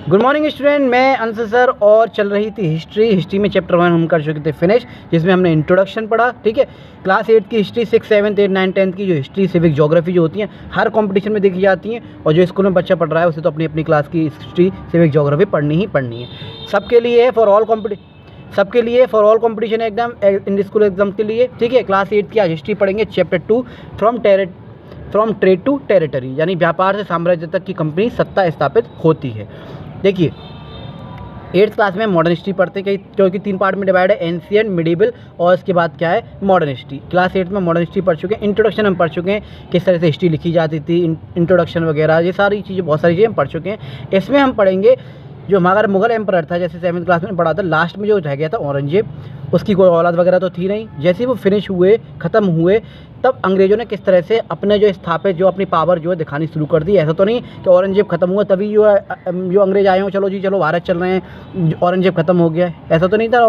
Good morning student, मैं Anshu sir और चल रही थी हिस्ट्री में चैप्टर 1 हम कर चुके थे फिनिश, जिसमें हमने इंट्रोडक्शन पढ़ा। ठीक है, क्लास 8 की हिस्ट्री, 6, 7, 8, 9, 10 की जो हिस्ट्री, सिविक, ज्योग्राफी जो होती हैं हर कंपटीशन में देखी जाती हैं, और जो स्कूल में बच्चा पढ़ रहा है उसे तो अपनी अपनी क्लास की हिस्ट्री, सिविक, ज्योग्राफी पढ़नी ही पढ़नी है। सबके लिए है, for all competition exam, in school exam के लिए। ठीक है, क्लास 8 की आज हिस्ट्री पढ़ेंगे, chapter 2 from trade to territory, यानी व्यापार से साम्राज्य तक की कंपनी सत्ता स्थापित होती है। देखिए 8th क्लास में मॉडर्न हिस्ट्री पढ़ते हैं, क्योंकि 3 पार्ट में डिवाइड है, एंशिएंट, मिडिवल और इसके बाद क्या है मॉडर्न हिस्ट्री। क्लास 8 में मॉडर्न हिस्ट्री पढ़ चुके हैं, इंट्रोडक्शन हम पढ़ चुके हैं, किस तरह से हिस्ट्री लिखी जाती थी, इंट्रोडक्शन वगैरह, ये सारी चीज़ें, बहुत सारी चीज़ें हम पढ़ चुके हैं। इसमें हम पढ़ेंगे जो हमारा मुगल एम्परर था, जैसे 7th क्लास में पढ़ा था, लास्ट में जो रह गया था औरंगजेब, उसकी कोई औलाद वगैरह तो थी नहीं। जैसे ही वो फिनिश हुए, ख़त्म हुए, तब अंग्रेज़ों ने किस तरह से अपने जो स्थापित जो अपनी पावर जो है दिखानी शुरू कर दी। ऐसा तो नहीं कि औरंगजेब ख़त्म हुआ तभी जो अंग्रेज़ आए हों, चलो जी चलो भारत चल रहे हैं, औरंगजेब ख़त्म हो गया है, ऐसा तो नहीं था।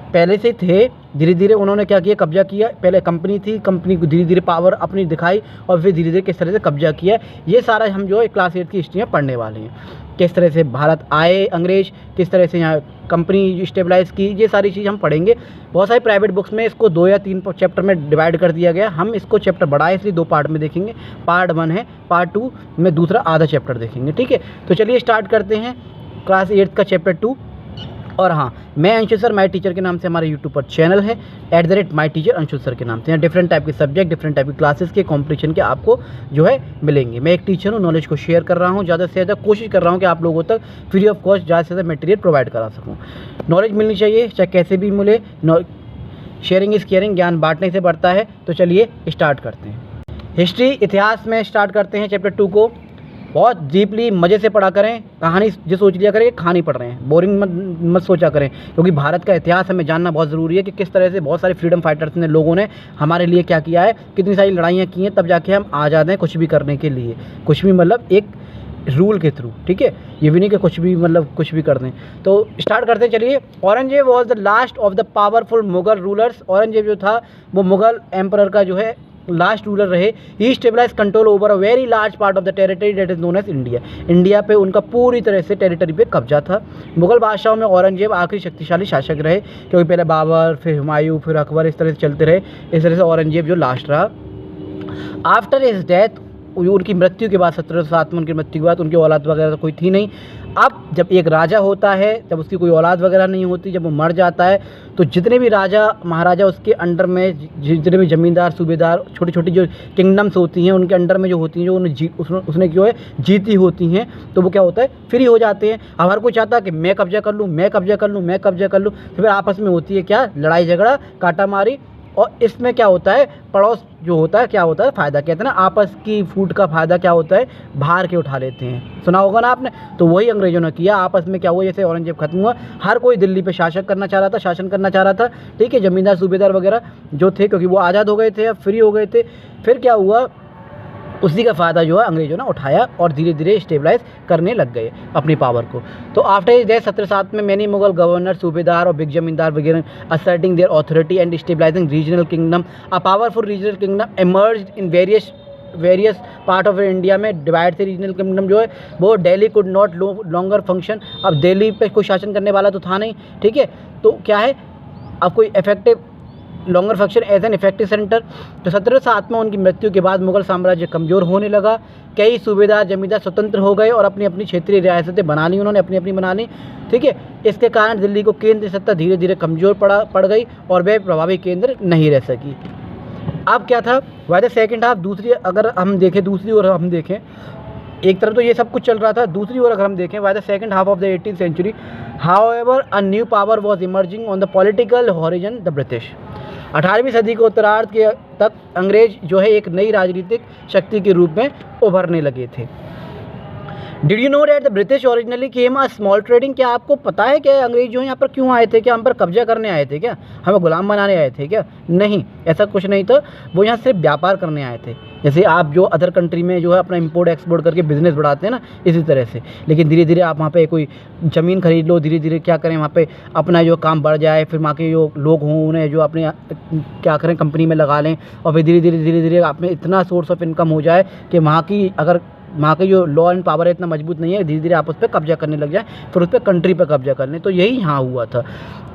पहले से थे, धीरे धीरे उन्होंने क्या किया, कब्जा किया। पहले कंपनी थी, कंपनी को धीरे धीरे पावर अपनी दिखाई, और फिर धीरे धीरे किस तरह से कब्जा किया। ये सारा हम जो है क्लास 8 की हिस्ट्री में पढ़ने वाले हैं। किस तरह से भारत आए अंग्रेज, किस तरह से यहाँ कंपनी स्टेबलाइज़ की, ये सारी चीज़ हम पढ़ेंगे। बहुत सारी प्राइवेट बुक्स में इसको 2 या 3 चैप्टर में डिवाइड कर दिया गया। हम इसको चैप्टर बड़ा है इसलिए 2 पार्ट में देखेंगे। पार्ट 1 है, पार्ट 2 में दूसरा आधा चैप्टर देखेंगे। ठीक है, तो चलिए स्टार्ट करते हैं क्लास 8 का चैप्टर 2। और हाँ, मैं अंशु सर, माई टीचर के नाम से हमारे यूट्यूब पर चैनल है, @myteacher अंशु सर के नाम से। यहाँ डिफरेंट टाइप के सब्जेक्ट, डिफरेंट टाइप की क्लासेस के कॉम्पिटिशन के आपको जो है मिलेंगे। मैं एक टीचर हूँ, नॉलेज को शेयर कर रहा हूँ, ज़्यादा से ज़्यादा कोशिश कर रहा हूँ कि आप लोगों तक फ्री ऑफ कॉस्ट ज़्यादा से ज़्यादा मटेरियल प्रोवाइड करा सकूँ। नॉलेज मिलनी चाहिए, चाहे कैसे भी मिले। शेयरिंग इज़ केयरिंग, ज्ञान बांटने से बढ़ता है। तो चलिए स्टार्ट करते हैं। हिस्ट्री, इतिहास में स्टार्ट करते हैं चैप्टर 2 को। बहुत डीपली मज़े से पढ़ा करें, कहानी जो सोच लिया करें कि कहानी पढ़ रहे हैं, बोरिंग मत सोचा करें, क्योंकि भारत का इतिहास हमें जानना बहुत ज़रूरी है कि किस तरह से बहुत सारे फ्रीडम फाइटर्स ने, लोगों ने हमारे लिए क्या किया है, कितनी सारी लड़ाइयाँ की हैं, तब जाके हम आज़ाद हैं कुछ भी करने के लिए। कुछ भी मतलब एक रूल के थ्रू। ठीक है, ये भी नहीं कि कुछ भी मतलब कुछ भी कर दें। तो स्टार्ट करते हैं, चलिए। Aurangzeb was the last of the powerful Mughal rulers. Aurangzeb जो था वो मुगल एम्परर का जो है लास्ट रूलर रहे। He stabilise control over a very large part of the territory that is known as India. India पे उनका पूरी तरह से टेरिटरी पे कब्जा था। मुगल बादशाहों में औरंगजेब आखिरी शक्तिशाली शासक रहे, क्योंकि पहले बाबर, फिर हुमायूं, फिर अकबर, इस तरह से चलते रहे। इस तरह से औरंगजेब जो लास्ट रहा। आफ्टर हिज डेथ, उनकी मृत्यु के बाद, 1707 में उनकी मृत्यु के बाद उनकी औलाद वगैरह तो कोई थी नहीं। अब जब एक राजा होता है, जब उसकी कोई औलाद वगैरह नहीं होती, जब वो मर जाता है, तो जितने भी राजा महाराजा उसके अंडर में, जितने भी ज़मींदार, सूबेदार, छोटी छोटी जो किंगडम्स होती हैं उनके अंडर में जो होती हैं, जो उसने जो है जीती होती हैं, तो वो क्या होता है, फ्री हो जाते हैं। अब हर कोई चाहता है कि मैं कब्जा कर लूँ, मैं कब्जा कर लूँ, मैं कब्जा कर लूँ। तो फिर आपस में होती है क्या, लड़ाई झगड़ा, काटामारी। और इसमें क्या होता है, पड़ोस जो होता है क्या होता है, फ़ायदा। कहते हैं ना, आपस की फूट का फ़ायदा क्या होता है, बाहर के उठा लेते हैं, सुना होगा ना आपने। तो वही अंग्रेज़ों ने किया। आपस में क्या हुआ, जैसे औरंगजेब खत्म हुआ, हर कोई दिल्ली पे शासन करना चाह रहा था। ठीक है, ज़मींदार, सूबेदार वगैरह जो थे, क्योंकि वो आज़ाद हो गए थे, अब फ्री हो गए थे। फिर क्या हुआ, उसी का फ़ायदा जो है अंग्रेज़ों ने उठाया और धीरे धीरे स्टेबलाइज करने लग गए अपनी पावर को। तो आफ्टर हिज डेथ 1707 में मैनी मुगल गवर्नर, सूबेदार और बिग जमींदार वगैरह asserting their authority and stabilising regional kingdom. A powerful regional kingdom emerged in various part of India में। डिवाइड थे रीजनल किंगडम जो है वो। Delhi could not longer function. अब दिल्ली पे कोई शासन करने वाला तो था नहीं। ठीक है, तो क्या है, अब कोई effective longer function as an effective centre. तो 1707 में उनकी मृत्यु के बाद मुगल साम्राज्य कमज़ोर होने लगा। कई सूबेदार, जमींदार स्वतंत्र हो गए और अपनी अपनी क्षेत्रीय रियासतें बना ली, उन्होंने अपनी अपनी बना ली। ठीक है, इसके कारण दिल्ली को केंद्रीय सत्ता धीरे धीरे कमज़ोर पड़ गई और वह प्रभावी केंद्र नहीं रह सकी। अब क्या था, वाई द सेकेंड हाफ, दूसरी अगर हम देखें, दूसरी ओर हम देखें, एक तरफ तो ये सब कुछ चल रहा था, दूसरी ओर अगर हम देखें, by the second half of the 18th century however a new power was emerging on the political horizon, the British. 18वीं सदी के उत्तरार्ध के तक अंग्रेज जो है एक नई राजनीतिक शक्ति के रूप में उभरने लगे थे। Did you know that the British originally came a small trading. क्या आपको पता है कि अंग्रेज जो है यहाँ पर क्यों आए थे? क्या हम पर कब्जा करने आए थे? क्या हमें गुलाम बनाने आए थे? क्या नहीं, ऐसा कुछ नहीं था। वो यहाँ सिर्फ व्यापार करने आए थे। जैसे आप जो अदर कंट्री में जो है अपना इंपोर्ट एक्सपोर्ट करके बिजनेस बढ़ाते हैं ना, इसी तरह से। लेकिन धीरे धीरे आप वहाँ पे कोई ज़मीन खरीद लो, धीरे धीरे क्या करें, वहाँ पे अपना जो काम बढ़ जाए, फिर वहाँ के जो लोग हों उन्हें जो अपने क्या करें कंपनी में लगा लें, और फिर धीरे धीरे आप में इतना सोर्स ऑफ इनकम हो जाए कि वहाँ की अगर वहाँ के जो लॉ एंड पावर है इतना मजबूत नहीं है, धीरे धीरे आप उस पर कब्जा करने लग जाए, फिर उस पर कंट्री पर कब्जा कर लें। तो यही यहाँ हुआ था,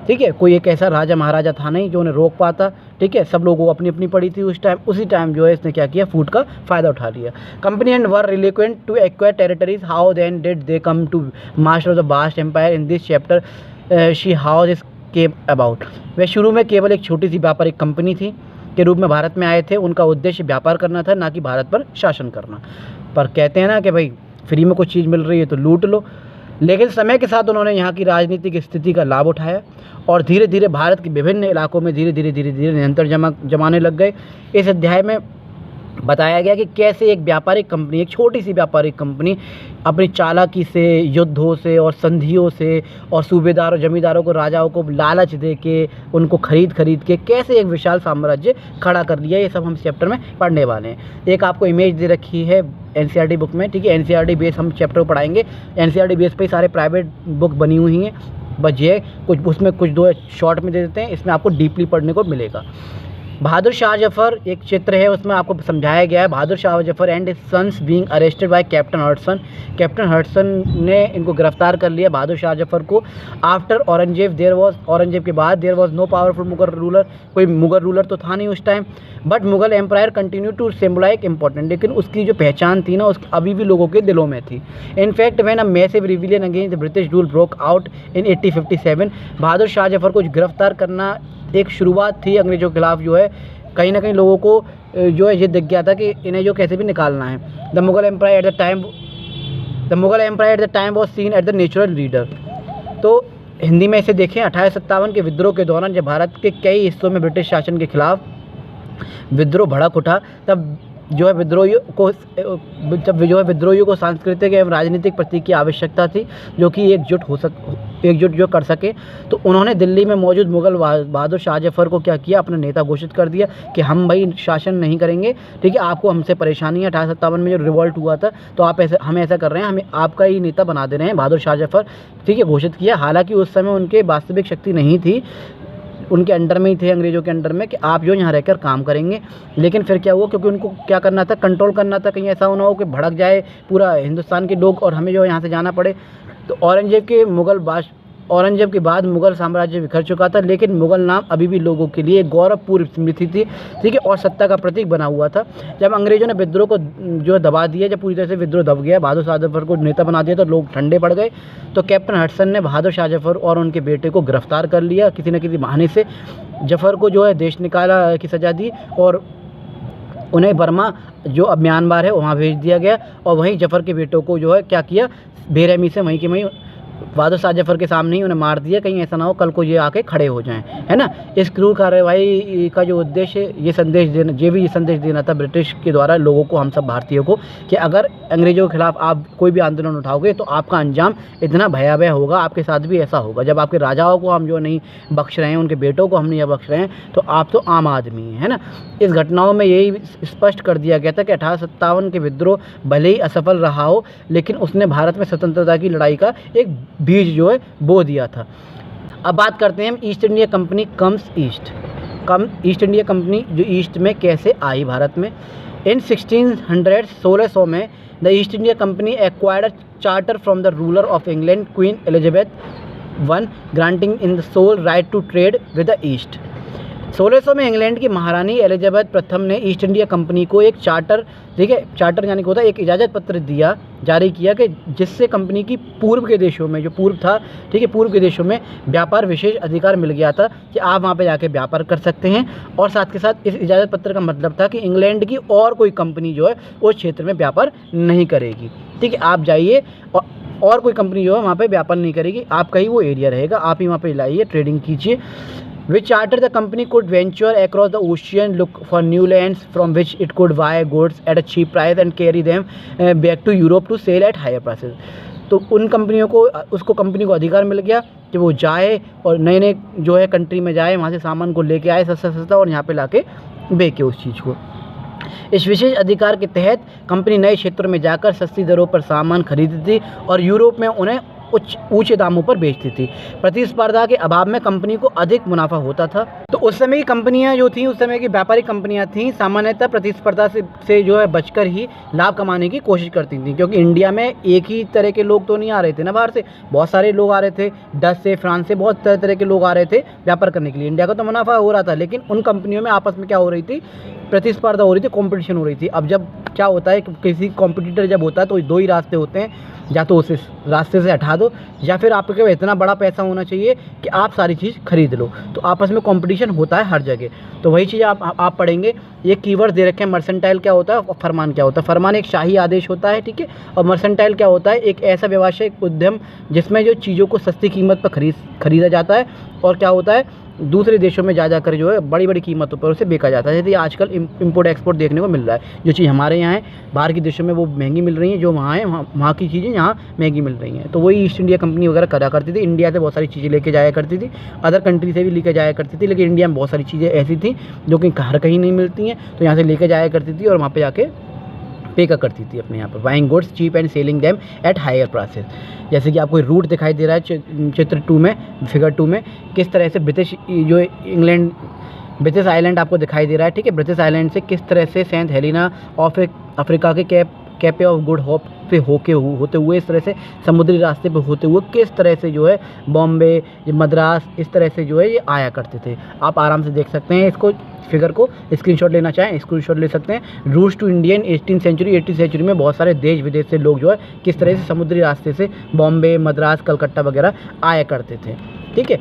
ठीक है। कोई एक ऐसा राजा महाराजा था नहीं जो उन्हें रोक पाता, ठीक है। सब लोगों को अपनी अपनी पड़ी थी उस टाइम, उसी टाइम जो है इसने क्या किया, फूड का फ़ायदा उठा लिया। Company and were reluctant to acquire territories, how then did they come to master of the vast empire in this chapter see how this came about. वे शुरू में केवल एक छोटी सी व्यापारिक कंपनी थी के रूप में भारत में आए थे। उनका उद्देश्य व्यापार करना था, ना कि भारत पर शासन करना। पर कहते हैं ना कि भाई फ्री में कुछ चीज़ मिल रही है तो लूट लो। लेकिन समय के साथ उन्होंने यहाँ की राजनीतिक स्थिति का लाभ उठाया और धीरे धीरे भारत के विभिन्न इलाकों में धीरे धीरे नियंत्रण जमाने लग गए। इस अध्याय में बताया गया कि कैसे एक व्यापारिक कंपनी, एक छोटी सी व्यापारिक कंपनी अपनी चालाकी से, युद्धों से और संधियों से और सूबेदारों, जमींदारों को, राजाओं को लालच दे के, उनको खरीद के कैसे एक विशाल साम्राज्य खड़ा कर लिया, ये सब हम चैप्टर में पढ़ने वाले हैं। एक आपको इमेज दे रखी है एनसीईआरटी बुक में, ठीक है। एनसीईआरटी बेस हम चैप्टर पढ़ाएंगे, एनसीईआरटी बेस पे सारे प्राइवेट बुक बनी हुई हैं, बस ये कुछ उसमें कुछ दो शॉर्ट में दे देते हैं, इसमें आपको डीपली पढ़ने को मिलेगा। बहादुर शाह जफर एक चित्र है, उसमें आपको समझाया गया है Bahadur Shah Zafar and his sons being arrested by captain Hudson. Captain Hudson ने इनको गिरफ्तार कर लिया, बहादुर शाह जफर को। आफ्टर औरंगजेब औरंगजेब के बाद there was no powerful Mughal ruler, कोई मुगल रूलर तो था नहीं उस time, but Mughal empire continue to symbolise important. लेकिन उसकी जो पहचान थी ना, उस अभी भी लोगों के दिलों में थी। In fact when a massive rebellion against the British rule broke out in 1857, बहादुर शाह जफर को गगिरफ्तार करना एक शुरुआत थी अंग्रेज़ों के खिलाफ। जो है कहीं ना कहीं लोगों को जो है ये दिख गया था कि इन्हें जो कैसे भी निकालना है। The Mughal empire at the time was seen at the natural leader. तो हिंदी में इसे देखें, 1857 के विद्रोह के दौरान जब भारत के कई हिस्सों में ब्रिटिश शासन के खिलाफ विद्रोह भड़क उठा, तब जो है विद्रोहियों को सांस्कृतिक एवं राजनीतिक प्रतीक की आवश्यकता थी, जो कि एकजुट जो कर सके। तो उन्होंने दिल्ली में मौजूद मुगल बहादुर शाह जफर को क्या किया, अपना नेता घोषित कर दिया कि हम भाई शासन नहीं करेंगे, ठीक है। आपको हमसे परेशानी है, 1857 में जो रिवॉल्ट हुआ था, तो आप ऐसे हम ऐसा कर रहे हैं, हमें आपका ही नेता बना दे रहे हैं, बहादुर शाह जफर, ठीक है, घोषित किया। हालांकि उस समय उनके वास्तविक शक्ति नहीं थी, उनके अंडर में ही थे, अंग्रेज़ों के अंडर में, कि आप जो यहाँ रहकर काम करेंगे। लेकिन फिर क्या हुआ, क्योंकि उनको क्या करना था, कंट्रोल करना था, कहीं ऐसा ना हो कि भड़क जाए पूरा हिंदुस्तान के लोग और हमें जो यहाँ से जाना पड़े। तो औरंगजेब के बाद मुगल साम्राज्य बिखर चुका था, लेकिन मुगल नाम अभी भी लोगों के लिए गौरवपूर्ण स्मृति थी, ठीक है, और सत्ता का प्रतीक बना हुआ था। जब अंग्रेज़ों ने विद्रोह को जो दबा दिया, जब पूरी तरह से विद्रोह दब गया, बहादुर शाह जफर को नेता बना दिया, तो लोग ठंडे पड़ गए। तो कैप्टन हडसन ने बहादुर शाह जफर और उनके बेटे को गिरफ्तार कर लिया, किसी न किसी बहाने से जफर को जो है देश निकाला की सज़ा दी और उन्हें बर्मा, जो अब म्यांमार है, वहाँ भेज दिया गया। और वहीं जफर के बेटों को जो है क्या किया, बेरहमी से वहीं के वहीं बहादुर शाह जफर के सामने ही उन्हें मार दिया, कहीं ऐसा ना हो कल को ये आके खड़े हो जाएं, है ना। इस क्रूर कार्रवाई का जो उद्देश्य ये संदेश देना था ब्रिटिश के द्वारा लोगों को, हम सब भारतीयों को, कि अगर अंग्रेज़ों के खिलाफ आप कोई भी आंदोलन उठाओगे तो आपका अंजाम इतना भयावह होगा, आपके साथ भी ऐसा होगा। जब आपके राजाओं को हम जो नहीं बख्श रहे हैं, उनके बेटों को हम नहीं बख्श रहे हैं, तो आप तो आम आदमी हैं, है ना। इस घटनाओं में यही स्पष्ट कर दिया गया था कि 1857 के विद्रोह भले ही असफल रहा हो, लेकिन उसने भारत में स्वतंत्रता की लड़ाई का एक बीज जो है बो दिया था। अब बात करते हैं हम East India company East India company जो ईस्ट में कैसे आई भारत में। इन 1600 में the East India company acquired a charter from the ruler of England Queen Elizabeth I, granting in the sole right to trade with the east. 1600 में England की महारानी Elizabeth प्रथम ने ईस्ट इंडिया कंपनी को एक charter, ठीक है, charter यानी कि होता है एक इजाज़त पत्र जारी किया कि जिससे कंपनी की पूर्व के देशों में, जो पूर्व था, ठीक है, पूर्व के देशों में व्यापार विशेष अधिकार मिल गया था कि आप वहाँ पे जाके व्यापार कर सकते हैं। और साथ के साथ इस इजाज़त पत्र का मतलब था कि इंग्लैंड की और कोई कंपनी जो है उस क्षेत्र में व्यापार नहीं करेगी, ठीक है। आप जाइए और कोई कंपनी जो है वहाँ पर व्यापार नहीं करेगी, आपका ही वो एरिया रहेगा, आप ही वहाँ पर लाइए, ट्रेडिंग कीजिए। Which charter the company could venture across the ocean, look for new lands from which it could buy goods at a cheap price and carry them back to Europe to sell at higher prices। तो उन कंपनियों को, उसको company को अधिकार मिल गया कि वो जाए और नए नए जो है कंट्री में जाए, वहाँ से सामान को लेके आए सस्ता और यहाँ पे लाके बेचे उस चीज़ को। इस विशेष अधिकार के तहत कंपनी नए क्षेत्रों में जाकर सस्ती दरों पर सामान खरीदती थी और यूरोप में उन्हें ऊंचे दामों पर बेचती थी। प्रतिस्पर्धा के अभाव में कंपनी को अधिक मुनाफा होता था। तो उस समय की कंपनियां जो थीं, उस समय की व्यापारिक कंपनियां थीं, सामान्यतः प्रतिस्पर्धा से जो है बचकर ही लाभ कमाने की कोशिश करती थीं, क्योंकि इंडिया में एक ही तरह के लोग तो नहीं आ रहे थे ना बाहर से, बहुत सारे लोग आ रहे थे, डच से, फ्रांस से, बहुत तरह तरह के लोग आ रहे थे व्यापार करने के लिए। इंडिया का तो मुनाफा हो रहा था, लेकिन उन कंपनियों में आपस में क्या हो रही थी, प्रतिस्पर्धा हो रही थी, कंपटीशन हो रही थी। अब जब क्या होता है कि किसी कॉम्पिटिटर जब होता है तो दो ही रास्ते होते हैं, या तो उस रास्ते से हटा दो, या फिर आपके पास इतना बड़ा पैसा होना चाहिए कि आप सारी चीज़ खरीद लो। तो आपस में कंपटीशन होता है हर जगह। तो वही चीज़ आप पढ़ेंगे। ये कीवर्ड दे रखे हैं, मर्सेंटाइल क्या होता है और फरमान क्या होता है। फरमान एक शाही आदेश होता है, ठीक है, और मर्सेंटाइल क्या होता है, एक ऐसा व्यावसायिक उद्यम जिसमें जो चीज़ों को सस्ती कीमत पर खरीदा जाता है, और क्या होता है, दूसरे देशों में जा जाकर जो है बड़ी बड़ी कीमतों पर उसे बेचा जाता है। जैसे आजकल इम्पोर्ट एक्सपोर्ट देखने को मिल रहा है। जो चीज़ हमारे यहाँ है बाहर के देशों में वो महंगी मिल रही है, जो वहाँ है वहाँ की चीज़ें यहाँ महंगी मिल रही हैं। तो वही ईस्ट इंडिया कंपनी वगैरह करा करती थी। इंडिया से बहुत सारी चीज़ें लेके जाया करती थी, अदर कंट्री से भी लेके जाया करती थी, लेकिन इंडिया में बहुत सारी चीज़ें ऐसी थी जो कि हर कहीं नहीं मिलती हैं, तो यहाँ से लेके जाया करती थी और वहाँ पर जाके पे करती थी अपने यहाँ पर। Buying goods cheap and selling them at higher prices. जैसे कि आपको रूट दिखाई दे रहा है चित्र 2 में, फिगर 2 में, किस तरह से ब्रिटिश आइलैंड आपको दिखाई दे रहा है, ठीक है। ब्रिटिश आइलैंड से किस तरह से सेंट हेलेना ऑफ अफ्रीका के कैपे ऑफ गुड होप पे होते हुए, इस तरह से समुद्री रास्ते पे होते हुए किस तरह से जो है बॉम्बे, मद्रास, इस तरह से जो है ये आया करते थे। आप आराम से देख सकते हैं इसको, फिगर को स्क्रीनशॉट लेना चाहें स्क्रीनशॉट ले सकते हैं। रूट्स टू इंडियन 18वीं सेंचुरी में बहुत सारे देश विदेश से लोग जो है किस तरह से समुद्री रास्ते से बॉम्बे, मद्रास, कलकत्ता वगैरह आया करते थे, ठीक है।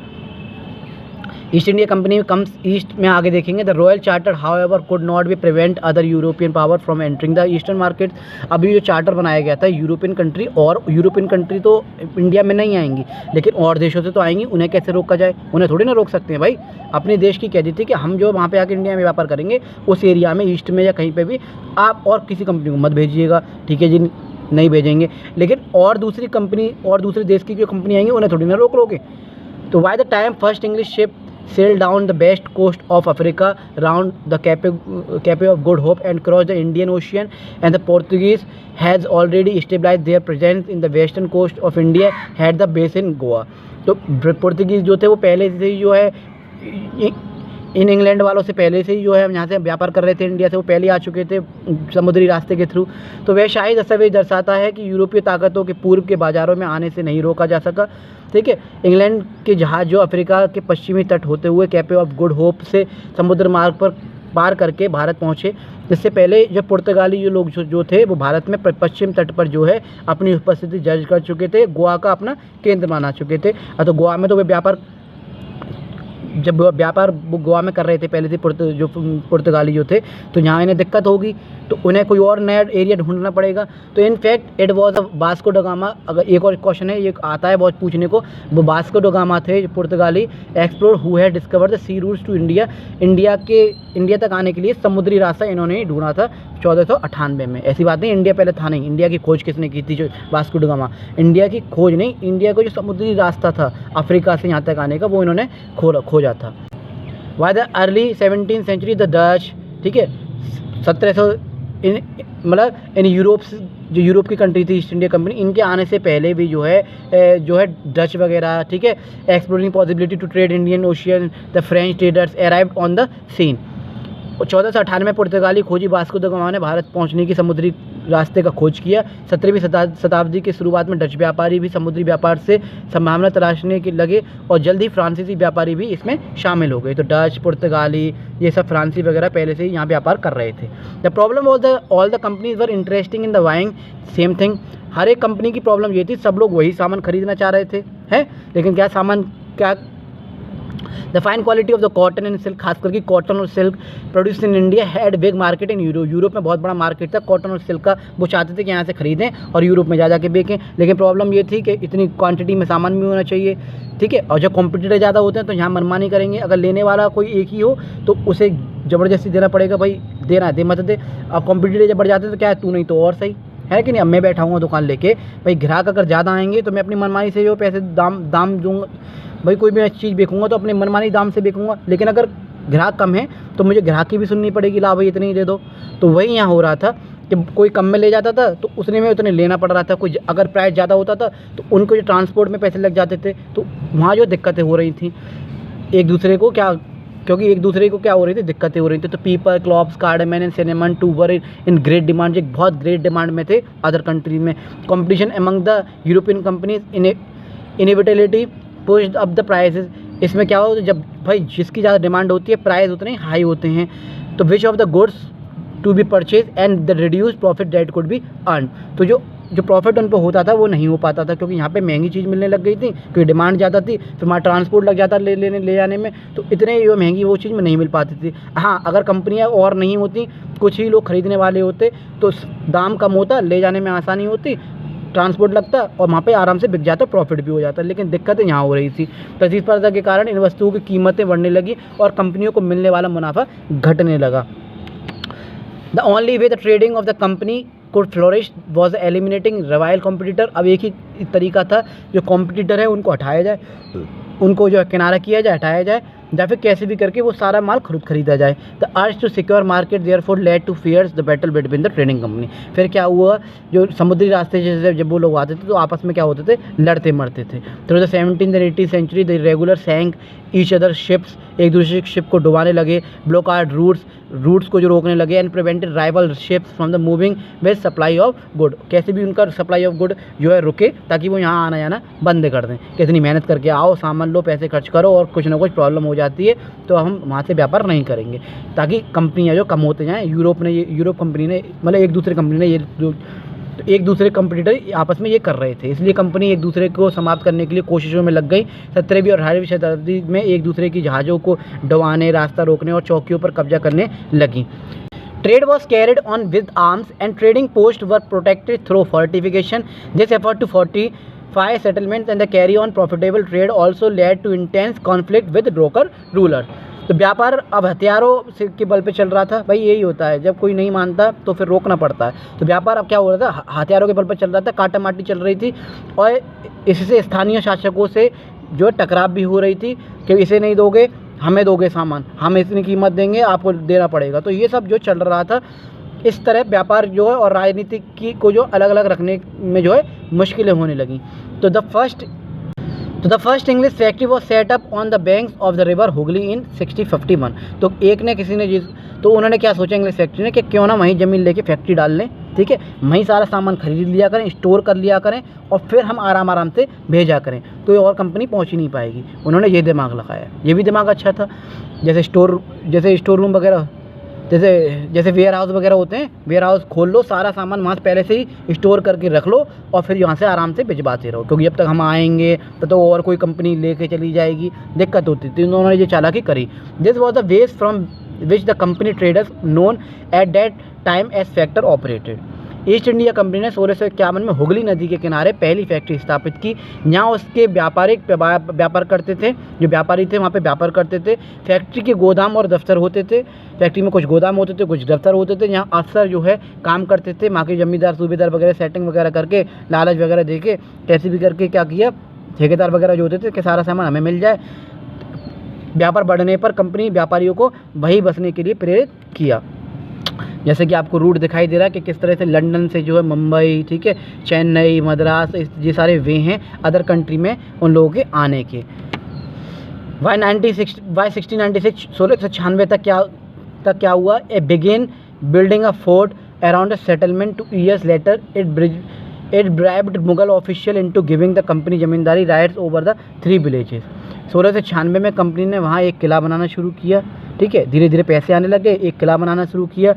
ईस्ट इंडिया कंपनी में कम्स ईस्ट में आगे देखेंगे। The royal charter however could not be prevent other European power from entering the eastern market. अभी जो चार्टर बनाया गया था यूरोपियन कंट्री तो इंडिया में नहीं आएंगी, लेकिन और देशों से तो आएंगी। उन्हें कैसे रोका जाए, उन्हें थोड़ी ना रोक सकते हैं भाई। अपने देश की कह दी थी कि हम जो वहाँ पे आके इंडिया में व्यापार करेंगे, उस एरिया में ईस्ट में या कहीं पर भी आप और किसी कंपनी को मत भेजिएगा, ठीक है जी, नहीं भेजेंगे। लेकिन और दूसरी कंपनी और दूसरे देश की जो कंपनी आएंगी उन्हें थोड़ी ना रोक लोगे। तो by the time first English ship sailed down the west coast of Africa round the Cape of Good Hope and crossed the Indian Ocean, and the Portuguese has already established their presence in the western coast of India, had the base in Goa। तो Portuguese जो थे वो पहले से ही जो है in England वालों से पहले से ही जो है यहाँ से व्यापार कर रहे थे, इंडिया से वो पहले आ चुके थे समुद्री रास्ते के थ्रू। तो वह शाही दस्तावेज दर्शाता है कि यूरोपीय ताकतों के पूर्व के बाज़ारों में आने से नहीं रोका जा सका, ठीक है। इंग्लैंड के जहाज़ जो अफ्रीका के पश्चिमी तट होते हुए कैपे ऑफ गुड होप से समुद्र मार्ग पर पार करके भारत पहुँचे। इससे पहले जो पुर्तगाली जो लोग जो थे वो भारत में पश्चिम तट पर जो है अपनी उपस्थिति दर्ज कर चुके थे, गोवा का अपना केंद्र माना चुके थे। तो गोवा में तो वे व्यापार गोवा में कर रहे थे पहले से पुर्तगाली जो थे, तो यहाँ इन्हें दिक्कत होगी, तो उन्हें कोई और नया एरिया ढूंढना पड़ेगा। तो in fact it was a Vasco da Gama. अगर एक और क्वेश्चन है, ये आता है बहुत पूछने को, वो वास्को ड गामा थे पुर्तगाली explore who had discovered the sea routes to India तक आने के लिए समुद्री रास्ता इन्होंने ही ढूंढा था 1498 में। ऐसी बात नहीं इंडिया पहले था नहीं। इंडिया की खोज किसने की थी? जो वास्को ड गामा। इंडिया की खोज नहीं, इंडिया को जो समुद्री रास्ता था अफ्रीका से यहाँ तक आने का, वो इन्होंने खोजा था। वाई द अर्ली 17वीं सेंचुरी द डच, ठीक है, 1700 इन यूरोप की कंट्री थी ईस्ट इंडिया कंपनी, इनके आने से पहले भी जो है डच वगैरह, ठीक है, exploring possibility to trade Indian ocean, the French traders arrived on the scene. 1498 में पुर्तगाली खोजी वास्को द गामा ने भारत पहुंचने की समुद्री रास्ते का खोज किया। 17वीं शताब्दी की शुरुआत में डच व्यापारी भी समुद्री व्यापार से संभावना तलाशने के लगे और जल्द ही फ्रांसीसी व्यापारी भी इसमें शामिल हो गए। तो डच, पुर्तगाली, ये सब फ्रांसी वगैरह पहले से ही यहाँ व्यापार कर रहे थे। The problem was the all the companies were interesting in the buying same thing. हर एक कंपनी की प्रॉब्लम ये थी, सब लोग वही सामान खरीदना चाह रहे थे, है, लेकिन क्या the fine quality of the cotton and silk, खास करके कॉटन और silk produce in India had big market in Europe में बहुत बड़ा मार्केट था कॉटन और सिल्क का। वो चाहते थे कि यहाँ से खरीदें और यूरोप में जा के बेचें, लेकिन प्रॉब्लम ये थी कि इतनी क्वांटिटी में सामान भी होना चाहिए, ठीक है, और जब कॉम्पिटिटर ज़्यादा होते हैं तो यहाँ मनमानी करेंगे। अगर लेने वाला कोई एक ही हो तो उसे ज़बरदस्ती देना पड़ेगा, भाई देना दे मत दे। अब कॉम्पिटिटर जब बढ़ जाते हैं तो क्या है, तू नहीं तो और सही है कि नहीं। अब मैं बैठा हूँ दुकान लेके, भाई ग्राहक अगर ज़्यादा आएंगे तो मैं अपनी मनमानी से जो पैसे दाम दूँगा, भाई कोई भी मैं चीज़ बेचूंगा तो अपने मनमानी दाम से बेचूंगा, लेकिन अगर ग्राहक कम है तो मुझे ग्राहक की भी सुननी पड़ेगी, ला भाई इतनी ही दे दो। तो वही यहाँ हो रहा था कि कोई कम में ले जाता था तो उतने में उतने लेना पड़ रहा था, कोई अगर प्राइस ज़्यादा होता था तो उनको जो ट्रांसपोर्ट में पैसे लग जाते थे, तो वहाँ जो दिक्कतें हो रही थी एक दूसरे को क्योंकि एक दूसरे को क्या हो रही थी, दिक्कतें हो रही थी। तो pepper, cloves, cardamom and cinnamon to were in great demand, एक बहुत ग्रेट डिमांड में थे अदर कंट्री में। Competition among the European companies inevitability pushed up the prices. इसमें क्या हो, जब भाई जिसकी ज़्यादा डिमांड होती है प्राइस उतने हाई होते हैं, तो which of the goods to be purchase and the reduce profit that could be earn. तो जो प्रॉफिट उन पर होता था वो नहीं हो पाता था, क्योंकि यहाँ पे महंगी चीज़ मिलने लग गई थी, क्योंकि डिमांड ज़्यादा थी, फिर वहाँ ट्रांसपोर्ट लग जाता ले जाने में, तो इतने जो महंगी वो चीज़ में नहीं मिल पाती थी। हाँ, अगर कंपनियाँ और नहीं होती, कुछ ही लोग खरीदने वाले होते, तो दाम कम होता, ले जाने में आसानी होती, ट्रांसपोर्ट लगता और वहाँ पे आराम से बिक जाता, प्रॉफिट भी हो जाता। लेकिन दिक्कतें यहाँ हो रही थी, प्रतिस्पर्धा के कारण इन वस्तुओं की कीमतें बढ़ने लगी और कंपनियों को मिलने वाला मुनाफा घटने लगा। The only way the trading of the company could flourish was eliminating rival competitor। अब एक ही तरीका था, जो कॉम्पिटिटर है उनको हटाया जाए, उनको जो है किनारा किया जाए, हटाया जाए, या फिर कैसे भी करके वो सारा माल खरीदा जाए। The urge to secure market therefore led to fierce the battle between the trading company. फिर क्या हुआ, जो समुद्री रास्ते जैसे जब वो लोग आते थे तो आपस में क्या होते थे, लड़ते मरते थे। Through the 17th and 18th century the regular sank each other ships, एक दूसरे शिप को डुबाने लगे, ब्लॉकआउट रूट्स को जो रोकने लगे, and prevented rival ships from the moving with supply of good. कैसे भी उनका सप्लाई ऑफ गुड जो है रुके, ताकि वो यहाँ आना जाना बंद कर दें। कितनी मेहनत करके आओ, सामान लो, पैसे खर्च करो और कुछ ना कुछ प्रॉब्लम हो जाती है तो हम वहाँ से व्यापार नहीं करेंगे, ताकि कंपनियाँ जो कम होते जाएँ। यूरोप कंपनी ने, मतलब एक दूसरे कंपनी ने, ये एक दूसरे कंपटीटर आपस में ये कर रहे थे, इसलिए कंपनी एक दूसरे को समाप्त करने के लिए कोशिशों में लग गई। 17वीं और 18वीं शताब्दी में एक दूसरे की जहाज़ों को डुबाने, रास्ता रोकने और चौकियों पर कब्जा करने लगी। Trade was carried on with arms and trading posts were protected through fortification. This effort to fortify settlements and the carry on profitable trade also led to intense conflict with broker rulers। तो व्यापार अब हथियारों से के बल पे चल रहा था। भाई यही होता है, जब कोई नहीं मानता तो फिर रोकना पड़ता है। तो व्यापार अब क्या हो रहा था, हथियारों के बल पर चल रहा था, काटा माटी चल रही थी, और इससे स्थानीय शासकों से जो टकराव भी हो रही थी कि इसे नहीं दोगे, हमें दोगे सामान, हम इतनी कीमत देंगे, आपको देना पड़ेगा। तो ये सब जो चल रहा था, इस तरह व्यापार जो है और राजनीति की को जो अलग अलग रखने में जो है मुश्किलें होने लगी। तो the first English factory was set up on the banks of the river Hooghly in 1651। तो तो उन्होंने क्या सोचा इंग्लिश फैक्ट्री ने कि क्यों ना वहीं ज़मीन लेके फैक्ट्री डाल लें, ठीक है, वहीं सारा सामान खरीद लिया करें, स्टोर कर लिया करें और फिर हम आराम से भेजा करें, तो ये और कंपनी पहुंच ही नहीं पाएगी। उन्होंने ये दिमाग लगाया, ये भी दिमाग अच्छा था। जैसे स्टोर रूम वगैरह, जैसे वेयर हाउस वगैरह होते हैं, वेयर हाउस खोल लो, सारा सामान वहाँ से पहले से ही स्टोर करके रख लो और फिर यहाँ से आराम से भिजवाते रहो, क्योंकि जब तक हम आएंगे तो और कोई कंपनी लेके चली जाएगी, दिक्कत होती थी। उन्होंने ये चालाकी करी। This was the ways from which the company traders known at that time age factor operated. East India company ने 1651 में हुगली नदी के किनारे पहली फैक्ट्री स्थापित की। यहाँ उसके व्यापार करते थे, जो व्यापारी थे वहाँ पे व्यापार करते थे। फैक्ट्री के गोदाम और दफ्तर होते थे, फैक्ट्री में कुछ गोदाम होते थे, कुछ दफ्तर होते थे। यहाँ अफसर जो है काम करते थे, वहाँ के जमींदार सूबेदार वगैरह सेटिंग वगैरह करके, लालच वगैरह दे के, कैसे भी करके क्या किया, ठेकेदार वगैरह जो होते थे कि सारा सामान हमें मिल जाए। व्यापार बढ़ने पर कंपनी व्यापारियों को वहीं बसने के लिए प्रेरित किया। जैसे कि आपको रूट दिखाई दे रहा है कि किस तरह से लंदन से जो है मुंबई, ठीक है, चेन्नई, मद्रास, ये सारे वे हैं अदर कंट्री में उन लोगों के आने के। वाई 1696 1696 तक क्या हुआ, a begin building a fort around a settlement. 2 years later it bribed Mughal official into giving the company zamindari rights over the 3 villages। 1696 में कंपनी ने वहाँ एक किला बनाना शुरू किया, ठीक है, धीरे धीरे पैसे आने लगे, एक किला बनाना शुरू किया।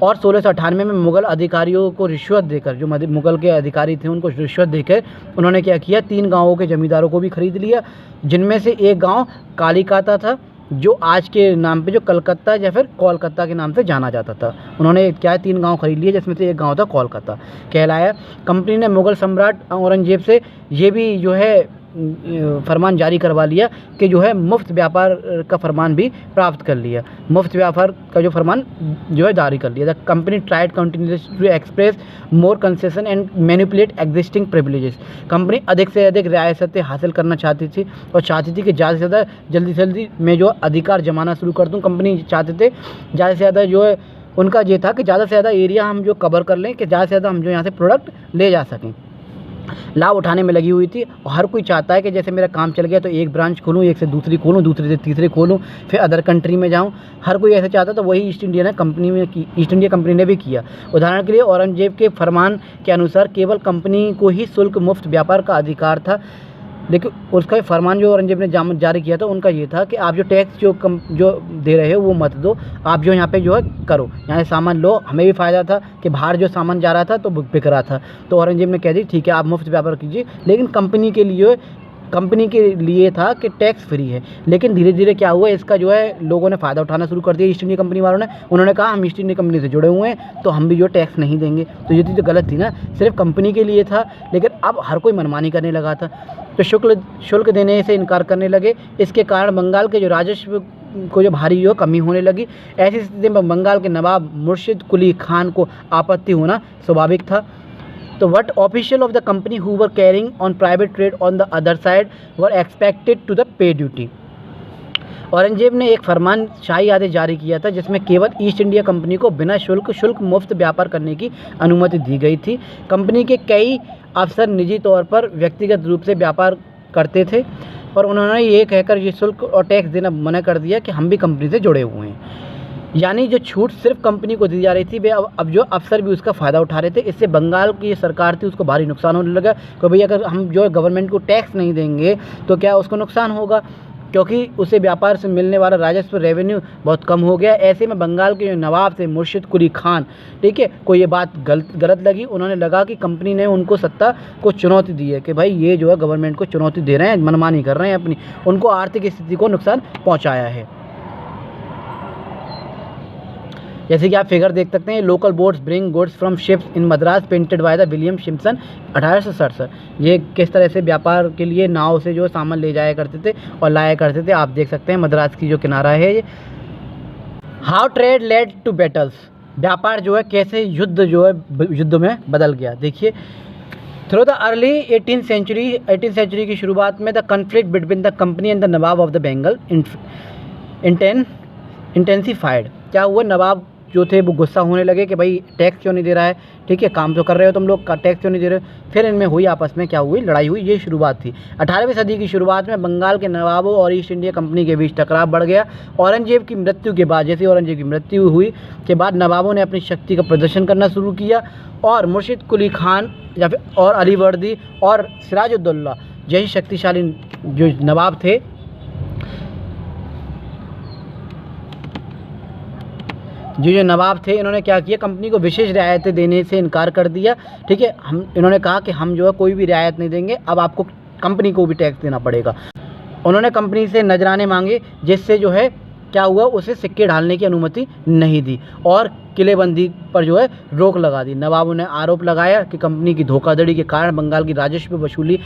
और 1698 में मुगल अधिकारियों को रिश्वत देकर, जो मुगल के अधिकारी थे उनको रिश्वत देकर उन्होंने क्या किया, 3 गाँवों के जमींदारों को भी खरीद लिया, जिनमें से एक गाँव कालिकाता था, जो आज के नाम पे जो कलकत्ता या फिर कोलकाता के नाम से जाना जाता था। उन्होंने क्या 3 गांव खरीद लिए, जिसमें से एक गांव था कोलकाता कहलाया। कंपनी ने मुगल सम्राट औरंगजेब से ये भी जो है फरमान जारी करवा लिया कि जो है मुफ्त व्यापार का फरमान भी प्राप्त कर लिया, मुफ्त व्यापार का जो फरमान जो है जारी कर लिया। The company tried continuously to express more concession and manipulate existing privileges. Company अधिक से अधिक रियासतें हासिल करना चाहती थी और चाहती थी कि ज़्यादा से ज़्यादा जल्दी में जो अधिकार जमाना शुरू कर दूँ। कंपनी चाहते थे ज़्यादा से ज़्यादा जो है उनका ये था कि ज़्यादा से ज़्यादा एरिया हम जो कवर कर लें, कि ज़्यादा से ज़्यादा हम जो यहाँ से प्रोडक्ट ले जा सकें, लाभ उठाने में लगी हुई थी। और हर कोई चाहता है कि जैसे मेरा काम चल गया तो एक ब्रांच खोलूँ, एक से दूसरी खोलूँ, दूसरी से तीसरी खोलूँ, फिर अदर कंट्री में जाऊँ। हर कोई ऐसा चाहता, तो वही ईस्ट इंडिया कंपनी ने भी किया। उदाहरण के लिए औरंगजेब के फरमान के अनुसार केवल कंपनी को ही शुल्क मुक्त व्यापार का अधिकार था, लेकिन उसका फरमान जो औरंगजेब ने जारी किया था, उनका ये था कि आप जो टैक्स जो दे रहे हो वो मत दो, आप जो यहाँ पे जो है करो, यहाँ से सामान लो। हमें भी फ़ायदा था कि बाहर जो सामान जा रहा था तो बिक रहा था, तो औरंगजेब ने कह दी ठीक है आप मुफ्त व्यापार कीजिए, लेकिन कंपनी के लिए था कि टैक्स फ्री है। लेकिन धीरे धीरे क्या हुआ, इसका जो है लोगों ने फ़ायदा उठाना शुरू कर दिया, ईस्ट इंडिया कंपनी वालों ने। उन्होंने कहा हम ईस्ट इंडिया कंपनी से जुड़े हुए हैं तो हम भी जो टैक्स नहीं देंगे। तो ये चीज़ तो गलत थी ना, सिर्फ कंपनी के लिए था, लेकिन अब हर कोई मनमानी करने लगा था, तो शुल्क देने से इनकार करने लगे। इसके कारण बंगाल के जो राजस्व को जो भारी जो कमी होने लगी। ऐसी स्थिति में बंगाल के नवाब मुर्शिद कुली खान को आपत्ति होना स्वाभाविक था। तो what official of the company who were carrying on private trade on the other side were expected to the pay duty। Aurangzeb ने एक फरमान शाही आदेश जारी किया था जिसमें केवल ईस्ट इंडिया कंपनी को बिना शुल्क मुफ्त व्यापार करने की अनुमति दी गई थी। कंपनी के कई अफसर निजी तौर पर व्यक्तिगत रूप से व्यापार करते थे, पर उन्होंने ये कहकर ये शुल्क और टैक्स देना मना कर दिया कि हम भी कंपनी से जुड़े हुए हैं। यानी जो छूट सिर्फ कंपनी को दी जा रही थी, वे अब जो अफसर भी उसका फ़ायदा उठा रहे थे। इससे बंगाल की सरकार थी उसको भारी नुकसान होने लगा कि भाई अगर हम जो गवर्नमेंट को टैक्स नहीं देंगे तो क्या उसको नुकसान होगा, क्योंकि उसे व्यापार से मिलने वाला राजस्व रेवेन्यू बहुत कम हो गया। ऐसे में बंगाल के जो नवाब थे मुर्शिद कुली खान, ठीक है, को ये बात गलत लगी। उन्होंने लगा कि कंपनी ने उनको सत्ता को चुनौती दी है कि भाई ये जो है गवर्नमेंट को चुनौती दे रहे हैं, मनमानी कर रहे हैं अपनी, उनको आर्थिक स्थिति को नुकसान पहुँचाया है। जैसे कि आप फिगर देख सकते हैं, local boats bring goods from ships in Madras painted by the William Simpson 1867। ये किस तरह से व्यापार के लिए नाव से जो सामान ले जाया करते थे और लाया करते थे, आप देख सकते हैं मद्रास की जो किनारा है ये। How trade led to battles, व्यापार जो है कैसे युद्ध में बदल गया। देखिए, through the early 18th century की शुरुआत में the conflict between the company and the nawab of the Bengal intensified. क्या हुआ, नवाब जो थे वो गुस्सा होने लगे कि भाई टैक्स क्यों नहीं दे रहा है, ठीक है, काम तो कर रहे हो तुम लोग, का टैक्स क्यों नहीं दे रहे हो। फिर इनमें हुई आपस में क्या हुई, लड़ाई हुई। ये शुरुआत थी। 18वीं सदी की शुरुआत में बंगाल के नवाबों और ईस्ट इंडिया कंपनी के बीच टकराव बढ़ गया। औरंगजेब की मृत्यु के बाद, जैसे औरंगजेब की मृत्यु हुई के बाद नवाबों ने अपनी शक्ति का प्रदर्शन करना शुरू किया और मुर्शिद कुली खान या फिर और अलीवर्दी और सिराजुद्दौला जैसे शक्तिशाली जो नवाब थे, जो नवाब थे, इन्होंने क्या किया, कंपनी को विशेष रियायतें देने से इनकार कर दिया। ठीक है, इन्होंने कहा कि हम जो है कोई भी रियायत नहीं देंगे, अब आपको कंपनी को भी टैक्स देना पड़ेगा। उन्होंने कंपनी से नजराने मांगे, जिससे जो है क्या हुआ, उसे सिक्के ढालने की अनुमति नहीं दी और किलेबंदी पर जो है रोक लगा दी। नवाबों ने आरोप लगाया कि कंपनी की धोखाधड़ी के कारण बंगाल की राजस्व वसूली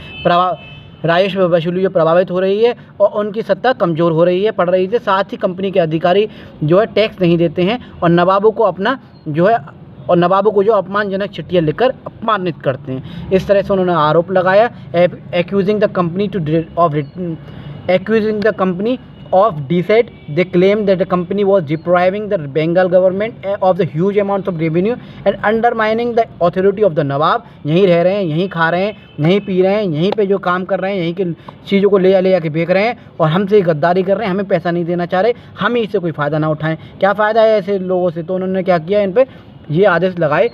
जो प्रभावित हो रही है और उनकी सत्ता कमज़ोर हो रही है, पड़ रही है। साथ ही कंपनी के अधिकारी जो है टैक्स नहीं देते हैं और नवाबों को जो अपमानजनक चिट्ठियाँ लिखकर अपमानित करते हैं। इस तरह से उन्होंने आरोप लगाया, accusing the company of deceit. They claimed that the company was depriving the Bengal government of the huge amounts of revenue and undermining the authority of the Nawab। यहीं रह रहे हैं, यहीं खा रहे हैं, यहीं पी रहे हैं, यहीं पे जो काम कर रहे हैं, यहीं की चीज़ों को ले आके बेच रहे हैं और हमसे गद्दारी कर रहे हैं, हमें पैसा नहीं देना चाह रहे, हम इससे कोई फ़ायदा ना उठाएं। क्या फ़ायदा है ऐसे लोगों से? तो उन्होंने क्या किया, इन पर ये आदेश लगाए,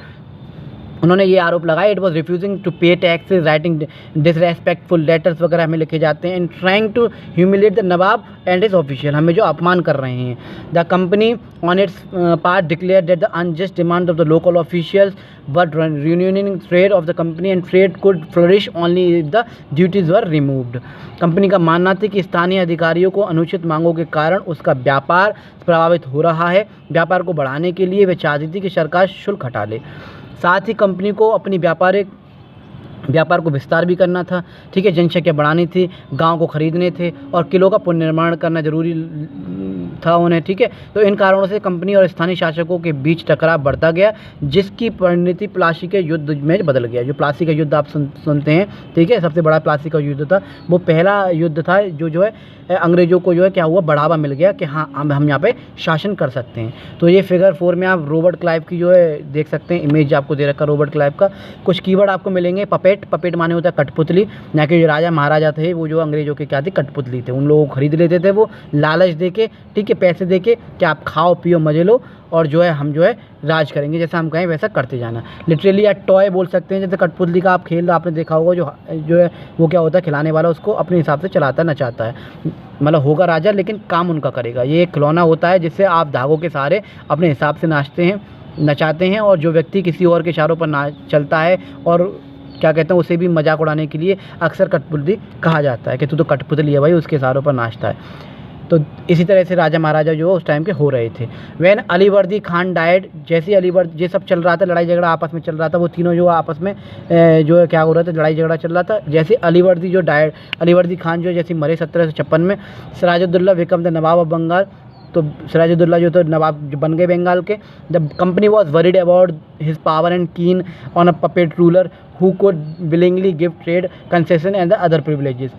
उन्होंने ये आरोप लगाया, it was refusing to pay taxes, writing disrespectful letters वगैरह हमें लिखे जाते हैं, and trying to humiliate the nawab and his official, हमें जो अपमान कर रहे हैं। The company on its part declare that the unjust demand of the local officials but ruining trade of the company and trade could flourish only if the duties were removed. Company का मानना था कि स्थानीय अधिकारियों को अनुचित मांगों के कारण उसका व्यापार प्रभावित हो रहा है। व्यापार को बढ़ाने के लिए वे चाहती थी कि सरकार शुल्क हटा ले। साथ ही कंपनी को अपनी व्यापारिक व्यापार को विस्तार भी करना था, ठीक है, जनसंख्या बढ़ानी थी, गांव को खरीदने थे और किलों का पुनर्निर्माण करना जरूरी था उन्हें, ठीक है। तो इन कारणों से कंपनी और स्थानीय शासकों के बीच टकराव बढ़ता गया, जिसकी परिणति प्लासी के युद्ध में बदल गया। जो प्लासी का युद्ध आप सुनते हैं, ठीक है, सबसे बड़ा प्लासी का युद्ध था, वो पहला युद्ध था जो है अंग्रेज़ों को जो है क्या हुआ, बढ़ावा मिल गया कि हाँ हम यहाँ पे शासन कर सकते हैं। तो ये फिगर 4 में आप रॉबर्ट क्लाइव की जो है देख सकते हैं, इमेज आपको दे रखा रॉबर्ट क्लाइव का। कुछ कीवर्ड आपको मिलेंगे, पपेट माने होता है कठपुतली, ना कि जो राजा महाराजा थे वो जो अंग्रेज़ों के क्या थे, कठपुतली थे। उन लोगों को खरीद लेते थे वो लालच दे के, ठीक है, पैसे दे के कि आप खाओ पियो मजे लो और जो है हम जो है राज करेंगे, जैसा हम कहें वैसा करते जाना। लिटरली या टॉय बोल सकते हैं, जैसे कठपुतली का आप खेल आपने देखा होगा, जो है वो क्या होता है, खिलाने वाला उसको अपने हिसाब से चलाता नचाता है, मतलब होगा राजा लेकिन काम उनका करेगा। ये एक खिलौना होता है जिससे आप धागों के सहारे अपने हिसाब से नाचते हैं, नचाते हैं, और जो व्यक्ति किसी और के इशारों पर चलता है और क्या कहते हैं उसे भी मजाक उड़ाने के लिए अक्सर कठपुतली कहा जाता है कि तू तो कठपुतली है भाई, उसके इशारों पर नाचता है। तो इसी तरह से राजा महाराजा जो उस टाइम के हो रहे थे। वैन अलीवर्दी खान डाइड, जैसे ये सब चल रहा था, लड़ाई झगड़ा आपस में चल रहा था, वो तीनों जो आपस में जो है क्या हो रहा था, लड़ाई झगड़ा चल रहा था। जैसे अलीवर्दी खान जो जैसे मरे 1756 में, Sirajuddaulah became the nawab of Bengal. तो सिराजुद्दौला जो तो नवाब जो बन गए बंगाल के। The company was worried about his power and keen on a puppet ruler who could willingly give trade concession and the other privileges.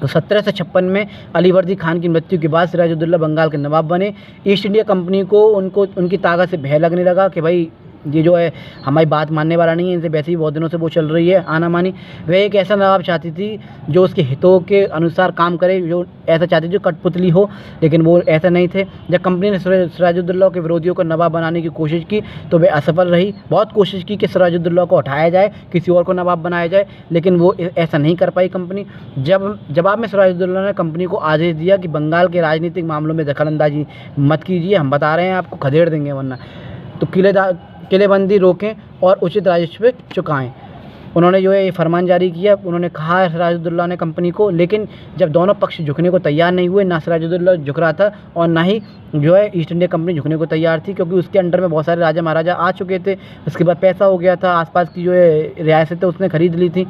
तो 1756 में अलीवर्दी खान की मृत्यु के बाद सिराजुद्दौला बंगाल के नवाब बने। ईस्ट इंडिया कंपनी को उनकी ताकत से भय लगने लगा कि भाई ये जो है हमारी बात मानने वाला नहीं है, इनसे वैसे ही बहुत दिनों से वो चल रही है आना मानी। वह एक ऐसा नवाब चाहती थी जो उसके हितों के अनुसार काम करे, जो ऐसा चाहती थी जो कठपुतली हो, लेकिन वो ऐसा नहीं थे। जब कंपनी ने सिराजुद्दौला के विरोधियों को नवाब बनाने की कोशिश की तो वे असफल रही। बहुत कोशिश की कि सिराजुद्दौला को हटाया जाए, किसी और को नवाब बनाया जाए, लेकिन वो ऐसा नहीं कर पाई कंपनी। जवाब में सिराजुद्दौला ने कंपनी को आदेश दिया कि बंगाल के राजनीतिक मामलों में दखलंदाजी मत कीजिए, हम बता रहे हैं आपको, खदेड़ देंगे वरना। तो किलेबंदी रोकें और उचित राजस्व चुकाएं। उन्होंने जो है ये फरमान जारी किया। उन्होंने कहा सिराजुद्दौला ने कंपनी को, लेकिन जब दोनों पक्ष झुकने को तैयार नहीं हुए, ना सिराजुद्दौला झुक रहा था और ना ही जो है ईस्ट इंडिया कंपनी झुकने को तैयार थी, क्योंकि उसके अंडर में बहुत सारे राजा महाराजा आ चुके थे। उसके बाद पैसा हो गया था, आसपास की जो है रियासतें उसने खरीद ली थी।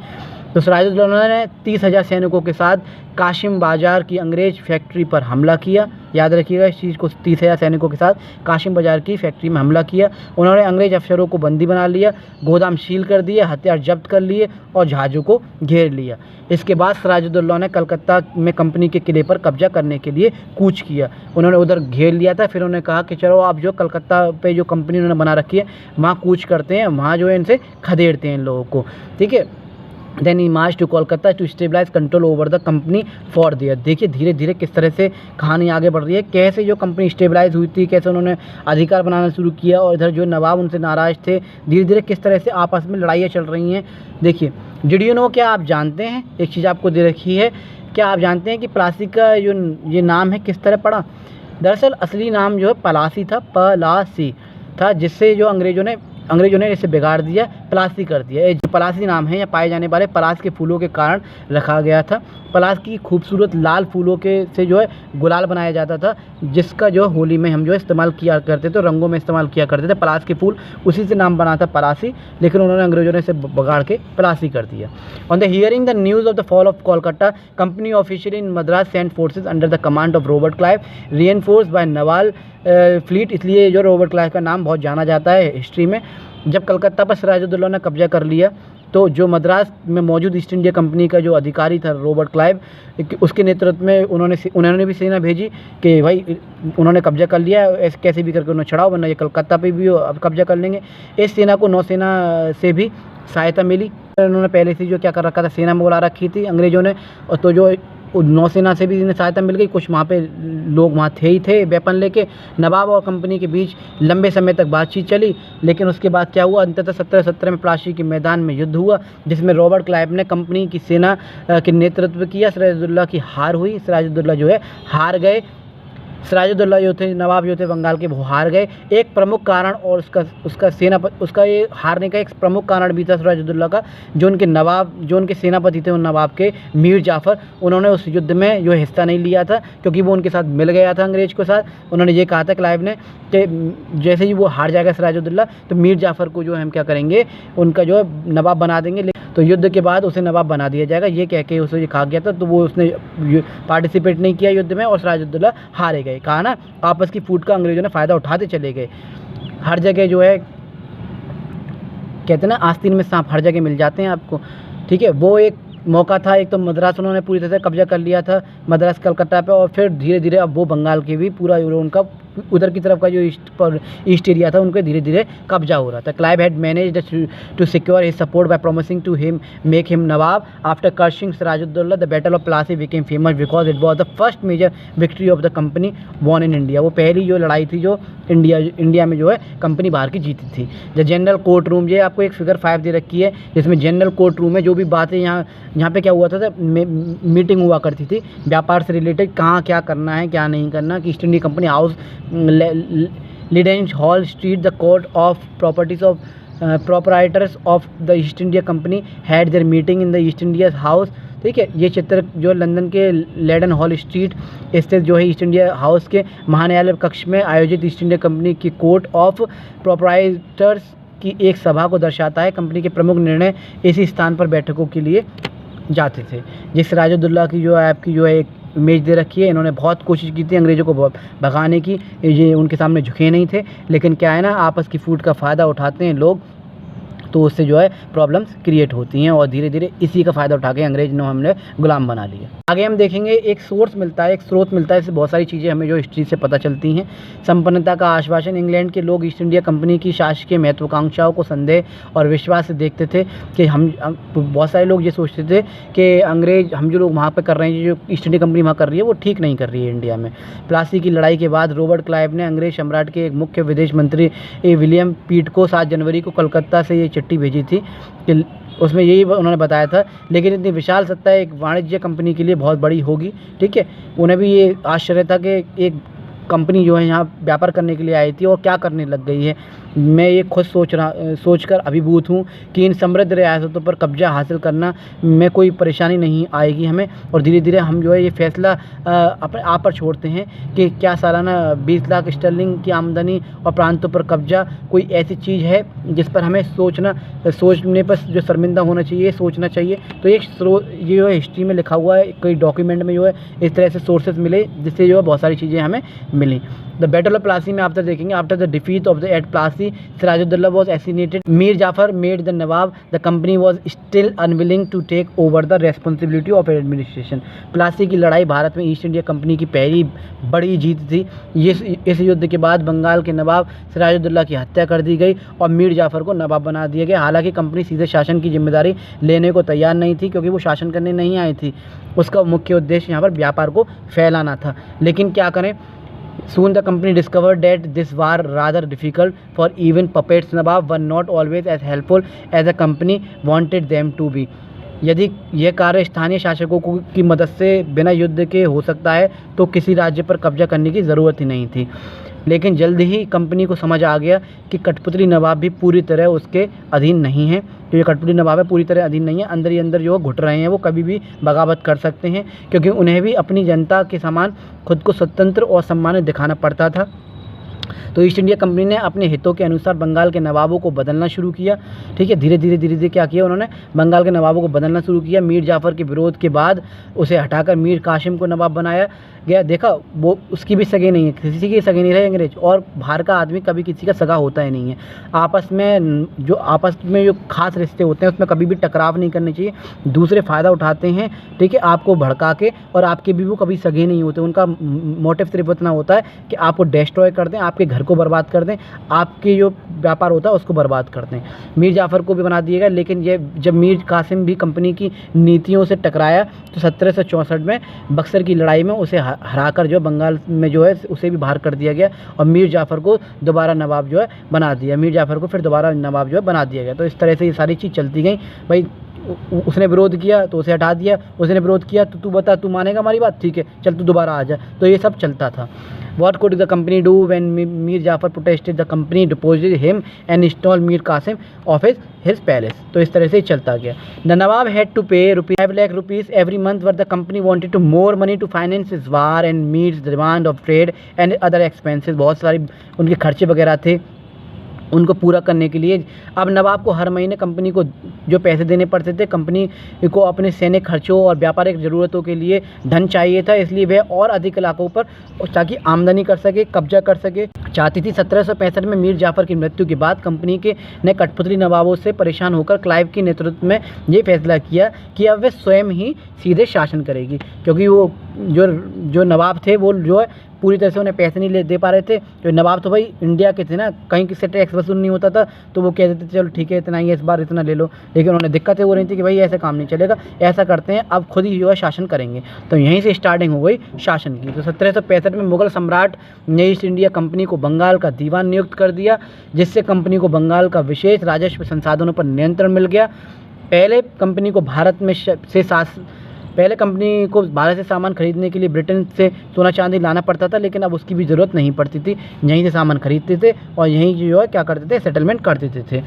तो सिराजुद्दौला ने 30,000 सैनिकों के साथ काशिम बाजार की अंग्रेज फैक्ट्री पर हमला किया। याद रखिएगा इस चीज़ को, 30,000 सैनिकों के साथ काशिम बाजार की फैक्ट्री में हमला किया। उन्होंने अंग्रेज अफसरों को बंदी बना लिया, गोदाम सील कर दिए, हथियार जब्त कर लिए और जहाज़ों को घेर लिया। इसके बाद सिराजुद्दौला ने कलकत्ता में कंपनी के किले पर कब्जा करने के लिए कूच किया। उन्होंने उधर घेर लिया था, फिर उन्होंने कहा कि चलो आप जो कलकत्ता पे जो कंपनी उन्होंने बना रखी है वहाँ कूच करते हैं, वहाँ जो है इनसे खदेड़ते हैं इन लोगों को, ठीक है। Then he march to Kolkata to stabilise control over the company for there. देखिए धीरे धीरे किस तरह से कहानी आगे बढ़ रही है, कैसे जो कंपनी स्टेबलाइज हुई थी, कैसे उन्होंने अधिकार बनाना शुरू किया, और इधर जो नवाब उनसे नाराज़ थे, धीरे धीरे किस तरह से आपस में लड़ाइयाँ चल रही हैं। देखिए डिड यू नो, क्या आप जानते हैं, एक चीज़ आपको दे रखी है, क्या आप जानते हैं कि प्लासी का जो ये नाम है किस तरह पड़ा। दरअसल असली नाम जो है पलासी था, पलासी था, जिससे जो अंग्रेज़ों ने इसे बिगाड़ दिया, पलासी कर दिया। ये जो पलासी नाम है या पाए जाने वाले पलास के फूलों के कारण रखा गया था। पलास की खूबसूरत लाल फूलों के से जो है गुलाल बनाया जाता था, जिसका जो होली में हम जो इस्तेमाल किया करते थे, रंगों में इस्तेमाल किया करते थे पलास के फूल, उसी से नाम बना था पलासी, लेकिन उन्होंने अंग्रेजों ने इसे बिगाड़ के पलासी कर दिया। On the hearing the news of the fall of Kolkata, company officially in Madras sent forces under the command of Robert Clive reinforced by naval fleet. इसलिए जो रॉबर्ट क्लाइव का नाम बहुत जाना जाता है हिस्ट्री में। जब कलकत्ता पर सिराजुद्दौला ने कब्जा कर लिया तो जो मद्रास में मौजूद ईस्ट इंडिया कंपनी का जो अधिकारी था रॉबर्ट क्लाइव, उसके नेतृत्व में उन्होंने भी सेना भेजी कि भाई उन्होंने कब्जा कर लिया, ऐसे कैसे भी करके उन्हें छड़ाओ, वरना ये कलकत्ता पे भी अब कब्जा कर लेंगे। इस सेना को नौसेना से भी सहायता मिली। उन्होंने पहले से जो क्या कर रखा था, सेना में बुला रखी थी अंग्रेज़ों ने, और तो जो नौसेना से भी इन्हें सहायता मिल गई। कुछ वहाँ पे लोग वहाँ थे वेपन लेके। नवाब और कंपनी के बीच लंबे समय तक बातचीत चली, लेकिन उसके बाद क्या हुआ, अंततः 1717 में प्लासी के मैदान में युद्ध हुआ, जिसमें रॉबर्ट क्लाइव ने कंपनी की सेना के नेतृत्व किया। सिराजुद्दौला की हार हुई, सिराजुद्दौला जो है हार गए। सिराजुद्दौला जो थे नवाब जो थे बंगाल के, वो हार गए। एक प्रमुख कारण और उसका ये हारने का एक प्रमुख कारण भी था सिराजुद्दौला का, जो उनके सेनापति थे उन नवाब के, मीर जाफ़र, उन्होंने उस युद्ध में जो हिस्सा नहीं लिया था, क्योंकि वो उनके साथ मिल गया था अंग्रेज के साथ। उन्होंने ये कहा था क्लाइव ने कि जैसे ही वो हार जाएगा सिराजुद्दौला, तो मीर जाफ़र को जो हम क्या करेंगे, उनका जो नवाब बना देंगे। तो युद्ध के बाद उसे नवाब बना दिया जाएगा, ये कह के उसे कहा गया था। तो वो उसने पार्टिसिपेट नहीं किया युद्ध में और सिराजुद्दौला हारे गए। कहा ना, आपस की फूट का अंग्रेज़ों ने फ़ायदा उठाते चले गए। हर जगह जो है कहते हैं ना, आस्तीन में सांप हर जगह मिल जाते हैं आपको, ठीक है। वो एक मौका था। एक तो मद्रास उन्होंने पूरी तरह से कब्जा कर लिया था, मद्रास कलकत्ता पे, और फिर धीरे धीरे अब वो बंगाल के भी पूरा उनका उधर की तरफ का जो ईस्ट एरिया था उनके धीरे धीरे कब्जा हो रहा था। Clive had managed to secure his support by promising to him make him nawab after crushing Sirajuddaulah. The battle of Plassey became famous because it was the first major victory of the company won in India. वो पहली जो लड़ाई थी जो India में जो है company बाहर की जीती थी। द जनरल कोर्ट रूम, ये आपको एक फिगर 5 दे रखी है, जिसमें जनरल कोर्ट रूम में जो भी बातें यहाँ पे क्या हुआ था, मीटिंग हुआ करती थी व्यापार से रिलेटेड, कहाँ क्या करना है क्या नहीं करना, कि East India Company House, Leadenhall Street, the court of properties of proprietors of the East India Company had their meeting in the East India House. ठीक है, ये चित्र जो लंदन के लेडन हॉल स्ट्रीट स्थित जो है ईस्ट इंडिया हाउस के महान्यायालय कक्ष में आयोजित ईस्ट इंडिया कंपनी की कोर्ट ऑफ प्रोपराइटर्स की एक सभा को दर्शाता है। कंपनी के प्रमुख निर्णय इसी स्थान पर बैठकों के लिए जाते थे। जिस सिराजुद्दौला की जो है आपकी जो है एक इमेज दे रखी है, इन्होंने बहुत कोशिश की थी अंग्रेज़ों को भगाने की, ये उनके सामने झुके नहीं थे। लेकिन क्या है ना, आपस की फूट का फ़ायदा उठाते हैं लोग, तो उससे जो है प्रॉब्लम्स क्रिएट होती हैं और धीरे धीरे इसी का फ़ायदा उठा के अंग्रेज ने हमने गुलाम बना लिया। आगे हम देखेंगे एक सोर्स मिलता है, एक स्रोत मिलता है, इससे बहुत सारी चीज़ें हमें जो हिस्ट्री से पता चलती हैं। संपन्नता का आश्वासन, इंग्लैंड के लोग ईस्ट इंडिया कंपनी की शासकीय महत्वाकांक्षाओं को संदेह और विश्वास से देखते थे कि हम बहुत सारे लोग ये सोचते थे कि अंग्रेज हम जो लोग वहाँ पर कर रहे हैं, जो ईस्ट इंडिया कंपनी वहाँ कर रही है वो ठीक नहीं कर रही है इंडिया में। प्लासी की लड़ाई के बाद रॉबर्ट क्लाइव ने अंग्रेज सम्राट के एक मुख्य विदेश मंत्री विलियम पीट को 7 जनवरी को कलकत्ता से ये चिट्ठी भेजी थी कि उसमें यही उन्होंने बताया था, लेकिन इतनी विशाल सत्ता एक वाणिज्य कंपनी के लिए बहुत बड़ी होगी। ठीक है, उन्हें भी ये आश्चर्य था कि एक कंपनी जो है यहाँ व्यापार करने के लिए आई थी और क्या करने लग गई है। मैं ये खुद सोचकर अभिभूत हूँ कि इन समृद्ध रियासतों पर कब्जा हासिल करना में कोई परेशानी नहीं आएगी हमें, और धीरे धीरे हम जो है ये फैसला अपने आप पर छोड़ते हैं कि क्या सालाना 20 लाख स्टर्लिंग की आमदनी और प्रांतों पर कब्जा कोई ऐसी चीज़ है जिस पर हमें सोचने पर जो शर्मिंदा होना चाहिए, सोचना चाहिए। तो एक ये जो है हिस्ट्री में लिखा हुआ है, कोई डॉक्यूमेंट में जो है इस तरह से सोर्सेज मिले जिससे जो है बहुत सारी चीज़ें हमें मिली। द बैटल ऑफ प्लासी में आप देखेंगे, after the defeat of the at Plassey Sirajuddaulah was assassinated, Mir Jafar made the nawab, the company was still unwilling to take over the responsibility of administration. Plassey की लड़ाई भारत में ईस्ट इंडिया कंपनी की पहली बड़ी जीत थी। इस युद्ध के बाद बंगाल के नवाब सिराजुद्दौला की हत्या कर दी गई और मीर जाफर को नवाब बना दिया गया। हालांकि कंपनी सीधे शासन की जिम्मेदारी लेने को तैयार नहीं थी, क्योंकि वो शासन करने नहीं आई थी, उसका मुख्य उद्देश्य यहाँ पर व्यापार को फैलाना था। लेकिन क्या करें, soon the company discovered that this was rather difficult, for even puppets Nawab were not always as helpful as the company wanted them to be. यदि यह कार्य स्थानीय शासकों की मदद से बिना युद्ध के हो सकता है तो किसी राज्य पर कब्जा करने की ज़रूरत ही नहीं थी। लेकिन जल्द ही कंपनी को समझ आ गया कि कठपुतली नवाब भी पूरी तरह उसके अधीन नहीं है। जो ये कठपुतली नवाब है पूरी तरह अधीन नहीं है, अंदर ही अंदर जो घुट रहे हैं, वो कभी भी बगावत कर सकते हैं, क्योंकि उन्हें भी अपनी जनता के समान खुद को स्वतंत्र और सम्मानित दिखाना पड़ता था। तो ईस्ट इंडिया कंपनी ने अपने हितों के अनुसार बंगाल के नवाबों को बदलना शुरू किया। ठीक है, धीरे धीरे क्या किया उन्होंने, बंगाल के नवाबों को बदलना शुरू किया। मीर जाफ़र के विरोध के बाद उसे हटाकर मीर कासिम को नवाब बनाया गया। देखा, वो उसकी भी सगे नहीं है, किसी की सगे नहीं रहे अंग्रेज, और बाहर का आदमी कभी किसी का सगा होता ही नहीं है। आपस में जो खास रिश्ते होते हैं उसमें कभी भी टकराव नहीं करने चाहिए। दूसरे फ़ायदा उठाते हैं, ठीक है, आपको भड़का के, और आपके भी वो कभी सगे नहीं होते। उनका मोटिव सिर्फ इतना होता है कि आपको डिस्ट्रॉय कर दें, आपके घर को बर्बाद कर दें, आपके जो व्यापार होता है उसको बर्बाद कर दें। मीर जाफ़र को भी बना दिया गया, लेकिन ये जब मीर कासिम भी कंपनी की नीतियों से टकराया तो 1764 में बक्सर की लड़ाई में उसे हराकर जो बंगाल में जो है उसे भी बाहर कर दिया गया और मीर जाफ़र को दोबारा नवाब जो है बना दिया। मीर जाफ़र को फिर दोबारा नवाब जो है बना दिया गया। तो इस तरह से ये सारी चीज़ चलती गई। भाई उसने विरोध किया तो उसे हटा दिया, उसने विरोध किया तो तू बता, तू मानेगा हमारी बात, ठीक है चल तू दोबारा आ जा। तो ये सब चलता था। What could the company do when Mir Jafar protested? The company deposed him and installed Mir Qasim of his palace. तो इस तरह से चलता गया। The Nawab had to pay 5 lakh rupees every month, but the company wanted to more money to finance his war and meet the demand of trade and other expenses. बहुत सारी उनके खर्चे वगैरह थे, उनको पूरा करने के लिए अब नवाब को हर महीने कंपनी को जो पैसे देने पड़ते थे, कंपनी को अपने सैन्य खर्चों और व्यापारिक ज़रूरतों के लिए धन चाहिए था, इसलिए वह और अधिक इलाकों पर ताकि आमदनी कर सके, कब्जा कर सके चाहती थी। 1765 में मीर जाफ़र की मृत्यु के बाद कंपनी के ने कठपुतली नवाबों से परेशान होकर क्लाइव के नेतृत्व में ये फैसला किया कि अब वे स्वयं ही सीधे शासन करेगी, क्योंकि वो जो नवाब थे वो जो है पूरी तरह से उन्हें पैसे नहीं दे पा रहे थे। जो नवाब तो भाई इंडिया के थे ना, कहीं किसी टैक्स वसूल नहीं होता था, तो वो कहते थे चलो ठीक है इतना ही है, इस बार इतना ले लो, लेकिन उन्हें दिक्कतें हो रही थी कि भाई ऐसे काम नहीं चलेगा, ऐसा करते हैं अब खुद ही जो है शासन करेंगे। तो यहीं से स्टार्टिंग हो गई शासन की। तो 1765 में मुगल सम्राट ने ईस्ट इंडिया कंपनी को बंगाल का दीवान नियुक्त कर दिया, जिससे कंपनी को बंगाल का विशेष राजस्व संसाधनों पर नियंत्रण मिल गया। पहले कंपनी को भारत से सामान खरीदने के लिए ब्रिटेन से सोना चांदी लाना पड़ता था, लेकिन अब उसकी भी ज़रूरत नहीं पड़ती थी, यहीं से सामान खरीदते थे और यहीं जो है क्या करते थे, सेटलमेंट कर देते थे।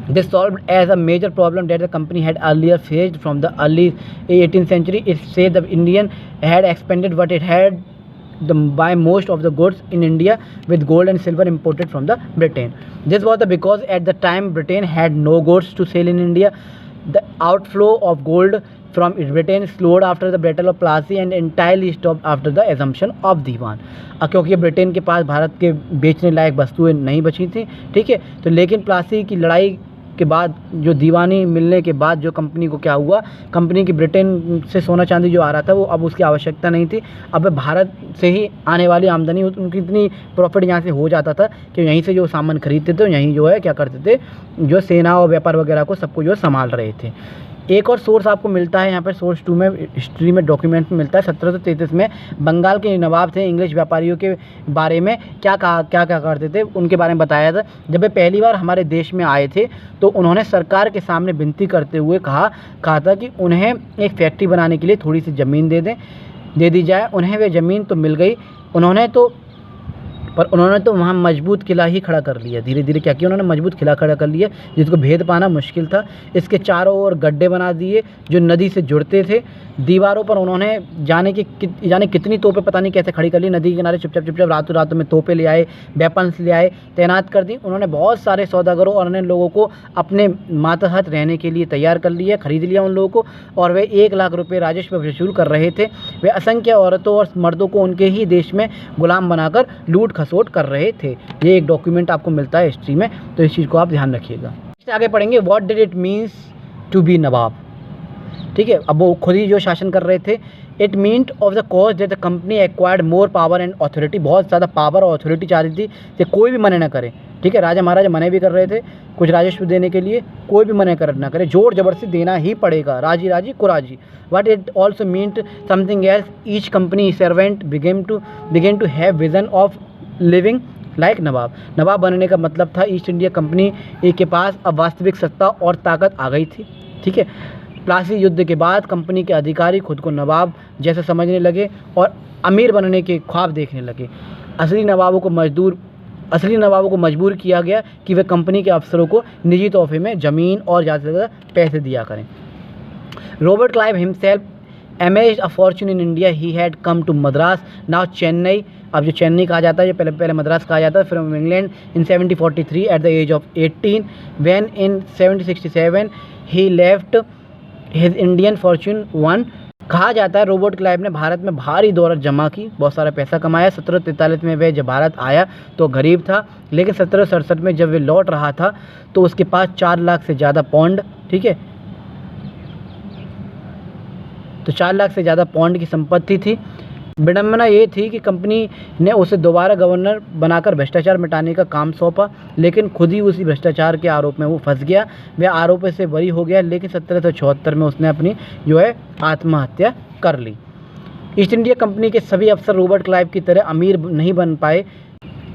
This solved as a major problem that the company had earlier faced from the early 18th century. It said the Indian had expanded what it had by most of the goods in India with gold and silver imported from the Britain. This was because at the time Britain had no goods to sell in India. The outflow of gold from Britain slowed after the Battle of Plassey and entirely stopped after the assumption of दीवान। क्योंकि Britain के पास भारत के बेचने लायक वस्तुएं नहीं बची थी, ठीक है, तो लेकिन प्लासी की लड़ाई के बाद जो दीवानी मिलने के बाद जो कंपनी को क्या हुआ, कंपनी की ब्रिटेन से सोना चांदी जो आ रहा था वो अब उसकी आवश्यकता नहीं थी। अब भारत से ही आने वाली आमदनी उनकी इतनी प्रॉफिट यहाँ से हो जाता था कि यहीं से जो सामान खरीदते थे यहीं जो है क्या करते थे, जो सेना और व्यापार वगैरह को सबको जो संभाल रहे थे। एक और सोर्स आपको मिलता है यहाँ पर सोर्स 2 में हिस्ट्री में डॉक्यूमेंट में मिलता है। 1733 में बंगाल के नवाब थे, इंग्लिश व्यापारियों के बारे में क्या करते थे उनके बारे में बताया था। जब वे पहली बार हमारे देश में आए थे तो उन्होंने सरकार के सामने विनती करते हुए कहा था कि उन्हें एक फैक्ट्री बनाने के लिए थोड़ी सी ज़मीन दे दी जाए। उन्हें वे ज़मीन तो मिल गई, उन्होंने तो वहाँ मजबूत किला ही खड़ा कर लिया। धीरे धीरे क्या किया, उन्होंने मजबूत किला खड़ा कर लिया जिसको भेद पाना मुश्किल था। इसके चारों ओर गड्ढे बना दिए जो नदी से जुड़ते थे। दीवारों पर उन्होंने जाने कितनी तोपें पता नहीं कैसे खड़ी कर ली। नदी के किनारे चुपचाप रातों में तोपें ले आए, वेपन्स ले आए, तैनात कर दी। उन्होंने बहुत सारे सौदागरों और अन्य लोगों को अपने मातहत रहने के लिए तैयार कर लिया, खरीद लिया उन लोगों को, और वे 1 लाख रुपये राजस्व वसूल कर रहे थे। वे असंख्य औरतों और मर्दों को उनके ही देश में गुलाम बनाकर लूट खसोट कर रहे थे। ये एक डॉक्यूमेंट आपको मिलता है हिस्ट्री में, तो इस चीज़ को आप ध्यान रखिएगा। आगे पढ़ेंगे what did it means to be nawab, ठीक है। अब वो खुद ही जो शासन कर रहे थे। It meant of the cause that the company acquired more power and authority, बहुत ज़्यादा पावर और अथॉरिटी चाह रही थी कि कोई भी मना ना करे, ठीक है। राजा महाराजा मना भी कर रहे थे कुछ राजस्व देने के लिए, कोई भी मना ना करे, जोर जबरदस्ती देना ही पड़ेगा, राजी राजी कुराजी। But it also meant something else, each company servant began to have vision of living like nawab बनने का मतलब था ईस्ट इंडिया कंपनी के पास अब वास्तविक सत्ता और ताकत आ गई थी, ठीक है। प्लासी युद्ध के बाद कंपनी के अधिकारी खुद को नवाब जैसा समझने लगे और अमीर बनने के ख्वाब देखने लगे। असली नवाबों को मजबूर किया गया कि वे कंपनी के अफसरों को निजी तोहफे में ज़मीन और ज़्यादा से ज़्यादा पैसे दिया करें। Robert Clive himself amassed a fortune in India, he had come to Madras, now Chennai, अब जो चेन्नई कहा जाता है, जो पहले मद्रास कहा जाता है, from England in 1743 at the age of 18, when in 1767 he left his Indian fortune one. कहा जाता है रॉबर्ट क्लाइव ने भारत में भारी दौलत जमा की, बहुत सारा पैसा कमाया। 1743 में वह जब भारत आया तो गरीब था, लेकिन 1767 में जब वह लौट रहा था तो उसके पास 4 लाख से ज़्यादा पौंड, ठीक है, तो 4 लाख से ज़्यादा पौंड की संपत्ति थी। विडंबना ये थी कि कंपनी ने उसे दोबारा गवर्नर बनाकर भ्रष्टाचार मिटाने का काम सौंपा, लेकिन खुद ही उसी भ्रष्टाचार के आरोप में वो फंस गया। वह आरोप से बरी हो गया, लेकिन 1774 में उसने अपनी जो है आत्महत्या कर ली। ईस्ट इंडिया कंपनी के सभी अफसर रॉबर्ट क्लाइव की तरह अमीर नहीं बन पाए।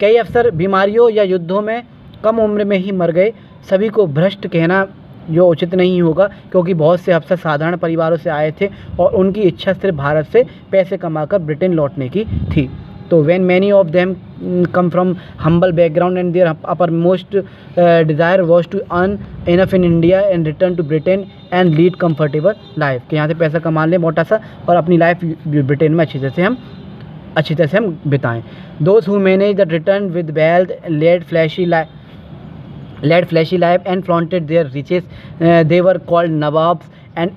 कई अफसर बीमारियों या युद्धों में कम उम्र में ही मर गए। सभी को भ्रष्ट कहना जो उचित नहीं होगा, क्योंकि बहुत से अफसर साधारण परिवारों से आए थे और उनकी इच्छा सिर्फ भारत से पैसे कमाकर ब्रिटेन लौटने की थी। तो when many of them come from humble background and their uppermost desire was to earn enough in India and return to Britain and lead comfortable life, कि यहाँ से पैसा कमा लें मोटा सा और अपनी लाइफ ब्रिटेन में अच्छी तरह से हम अच्छी तरह से हम बिताएं। Those who manage the return with wealth led flashy life and flaunted their riches they were called nawabs an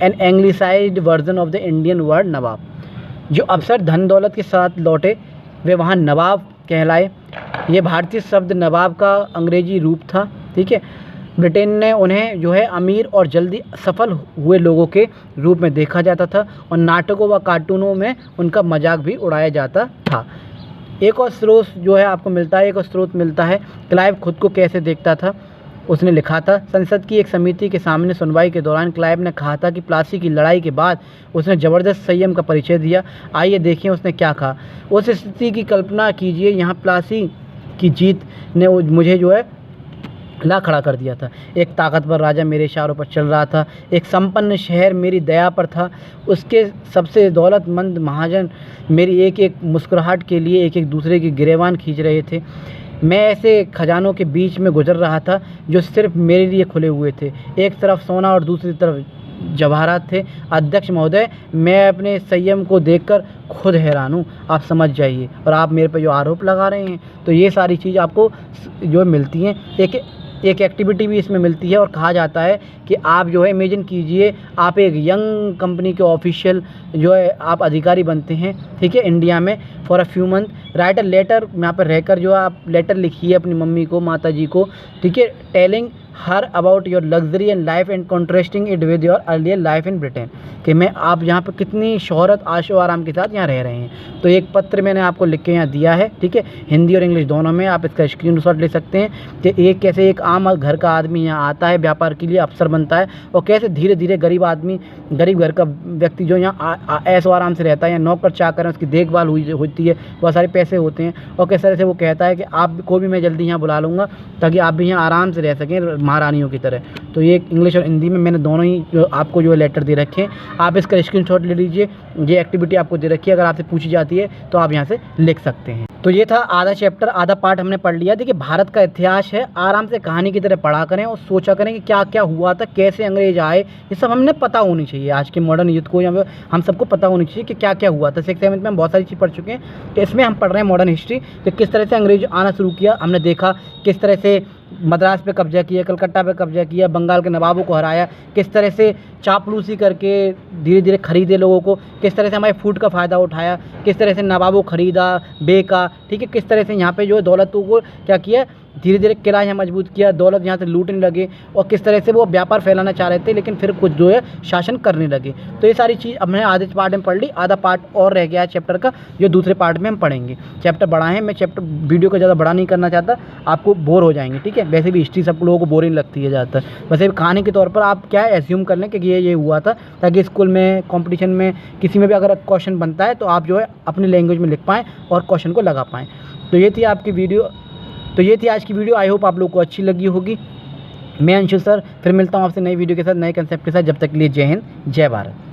anglicised version of the Indian word nawab. जो अफसर धन दौलत के साथ लौटे वे वहाँ नवाब कहलाए। ये भारतीय शब्द नवाब का अंग्रेजी रूप था, ठीक है। ब्रिटेन ने उन्हें जो है अमीर और जल्दी सफल हुए लोगों के रूप में देखा जाता था और नाटकों व कार्टूनों में उनका मजाक भी उड़ाया जाता था। एक और स्रोत जो है आपको मिलता है, एक और स्रोत मिलता है क्लाइव खुद को कैसे देखता था। उसने लिखा था, संसद की एक समिति के सामने सुनवाई के दौरान क्लाइव ने कहा था कि प्लासी की लड़ाई के बाद उसने ज़बरदस्त संयम का परिचय दिया। आइए देखें उसने क्या कहा। उस स्थिति की कल्पना कीजिए, यहाँ प्लासी की जीत ने मुझे जो है ला खड़ा कर दिया था। एक ताकतवर राजा मेरे इशारों पर चल रहा था, एक संपन्न शहर मेरी दया पर था, उसके सबसे दौलतमंद महाजन मेरी एक एक मुस्कुराहट के लिए एक एक दूसरे की गिरेबान खींच रहे थे। मैं ऐसे खजानों के बीच में गुजर रहा था जो सिर्फ मेरे लिए खुले हुए थे। एक तरफ सोना और दूसरी तरफ जवाहरात थे। अध्यक्ष महोदय, मैं अपने संयम को देखकर खुद हैरान हूँ, आप समझ जाइए। और आप मेरे पर जो आरोप लगा रहे हैं, तो ये सारी चीज़ आपको जो मिलती हैं। एक एक्टिविटी भी इसमें मिलती है और कहा जाता है कि आप जो है इमेजिन कीजिए, आप एक यंग कंपनी के ऑफिशियल जो है आप अधिकारी बनते हैं, ठीक है, इंडिया में for a few month. Write a letter, यहाँ पर रहकर जो आप लेटर लिखिए अपनी मम्मी को, माता जी को, ठीक है, telling her about your luxury and life and contrasting it with your earlier life in Britain, कि मैं आप यहाँ पर कितनी शोहरत आशो आराम के साथ यहाँ रह रहे हैं। तो एक पत्र मैंने आपको लिख के यहाँ दिया है, ठीक है, हिंदी और इंग्लिश दोनों में। आप इसका स्क्रीनशॉट ले सकते हैं कि एक कैसे एक आम घर का आदमी यहाँ आता है, व्यापार के लिए अफसर बनता है, और कैसे धीरे धीरे गरीब आदमी, गरीब घर का व्यक्ति जो यहाँ ऐशो आराम से रहता है, या नौकर चाकर है, उसकी देखभाल होती है, बहुत सारे पैसे होते हैं, और किस तरह से वो कहता है कि आपको भी मैं जल्दी यहाँ बुला लूँगा ताकि आप भी यहाँ आराम से रह सकें महारानियों की तरह। तो ये इंग्लिश और हिंदी में मैंने दोनों ही जो आपको जो लेटर दे रखे हैं, आप इसका स्क्रीनशॉट ले लीजिए। ये एक्टिविटी आपको दे रखी है, अगर आपसे पूछी जाती है तो आप यहाँ से लिख सकते हैं। तो ये था आधा चैप्टर, आधा पार्ट हमने पढ़ लिया। देखिए, भारत का इतिहास है, आराम से कहानी की तरह पढ़ा करें और सोचा करें कि क्या क्या हुआ था, कैसे अंग्रेज आए, ये सब हमने पता होनी चाहिए। आज के मॉडर्न यूथ को या हम सबको पता होनी चाहिए कि क्या क्या हुआ था। 6th 7th में हम बहुत सारी चीज़ पढ़ चुके हैं, तो इसमें हम पढ़ रहे हैं मॉडर्न हिस्ट्री कि किस तरह से अंग्रेज आना शुरू किया। हमने देखा किस तरह से मद्रास पे कब्जा किया, कलकत्ता पे कब्जा किया, बंगाल के नवाबों को हराया, किस तरह से चापलूसी करके धीरे धीरे खरीदे लोगों को, किस तरह से हमारे फूड का फ़ायदा उठाया, किस तरह से नवाबों खरीदा, बेचा, ठीक है, किस तरह से यहाँ पे जो है दौलतों को क्या किया, धीरे धीरे किला यहाँ मजबूत किया, दौलत यहाँ से लूटने लगे, और किस तरह से वो व्यापार फैलाना चाह रहे थे लेकिन फिर कुछ जो है शासन करने लगे। तो ये सारी चीज़ हमने आधे पार्ट में पढ़ ली, आधा पार्ट और रह गया है चैप्टर का, जो दूसरे पार्ट में हम पढ़ेंगे। चैप्टर बड़ा है, मैं चैप्टर वीडियो को ज़्यादा बड़ा नहीं करना चाहता, आपको बोर हो जाएंगे, ठीक है। वैसे भी हिस्ट्री सब लोगों को बोरिंग लगती है ज़्यादातर, वैसे कहानी के तौर पर आप क्या एज्यूम कर लें कि ये हुआ था, ताकि स्कूल में कॉम्पिटिशन में किसी में भी अगर क्वेश्चन बनता है तो आप जो है अपनी लैंग्वेज में लिख पाएँ और क्वेश्चन को लगा पाएँ। तो ये थी आपकी वीडियो, तो ये थी आज की वीडियो। आई होप आप लोग को अच्छी लगी होगी। मैं अंशु सर फिर मिलता हूँ आपसे नई वीडियो के साथ, नए कंसेप्ट के साथ। जब तक के लिए जय हिंद, जय भारत।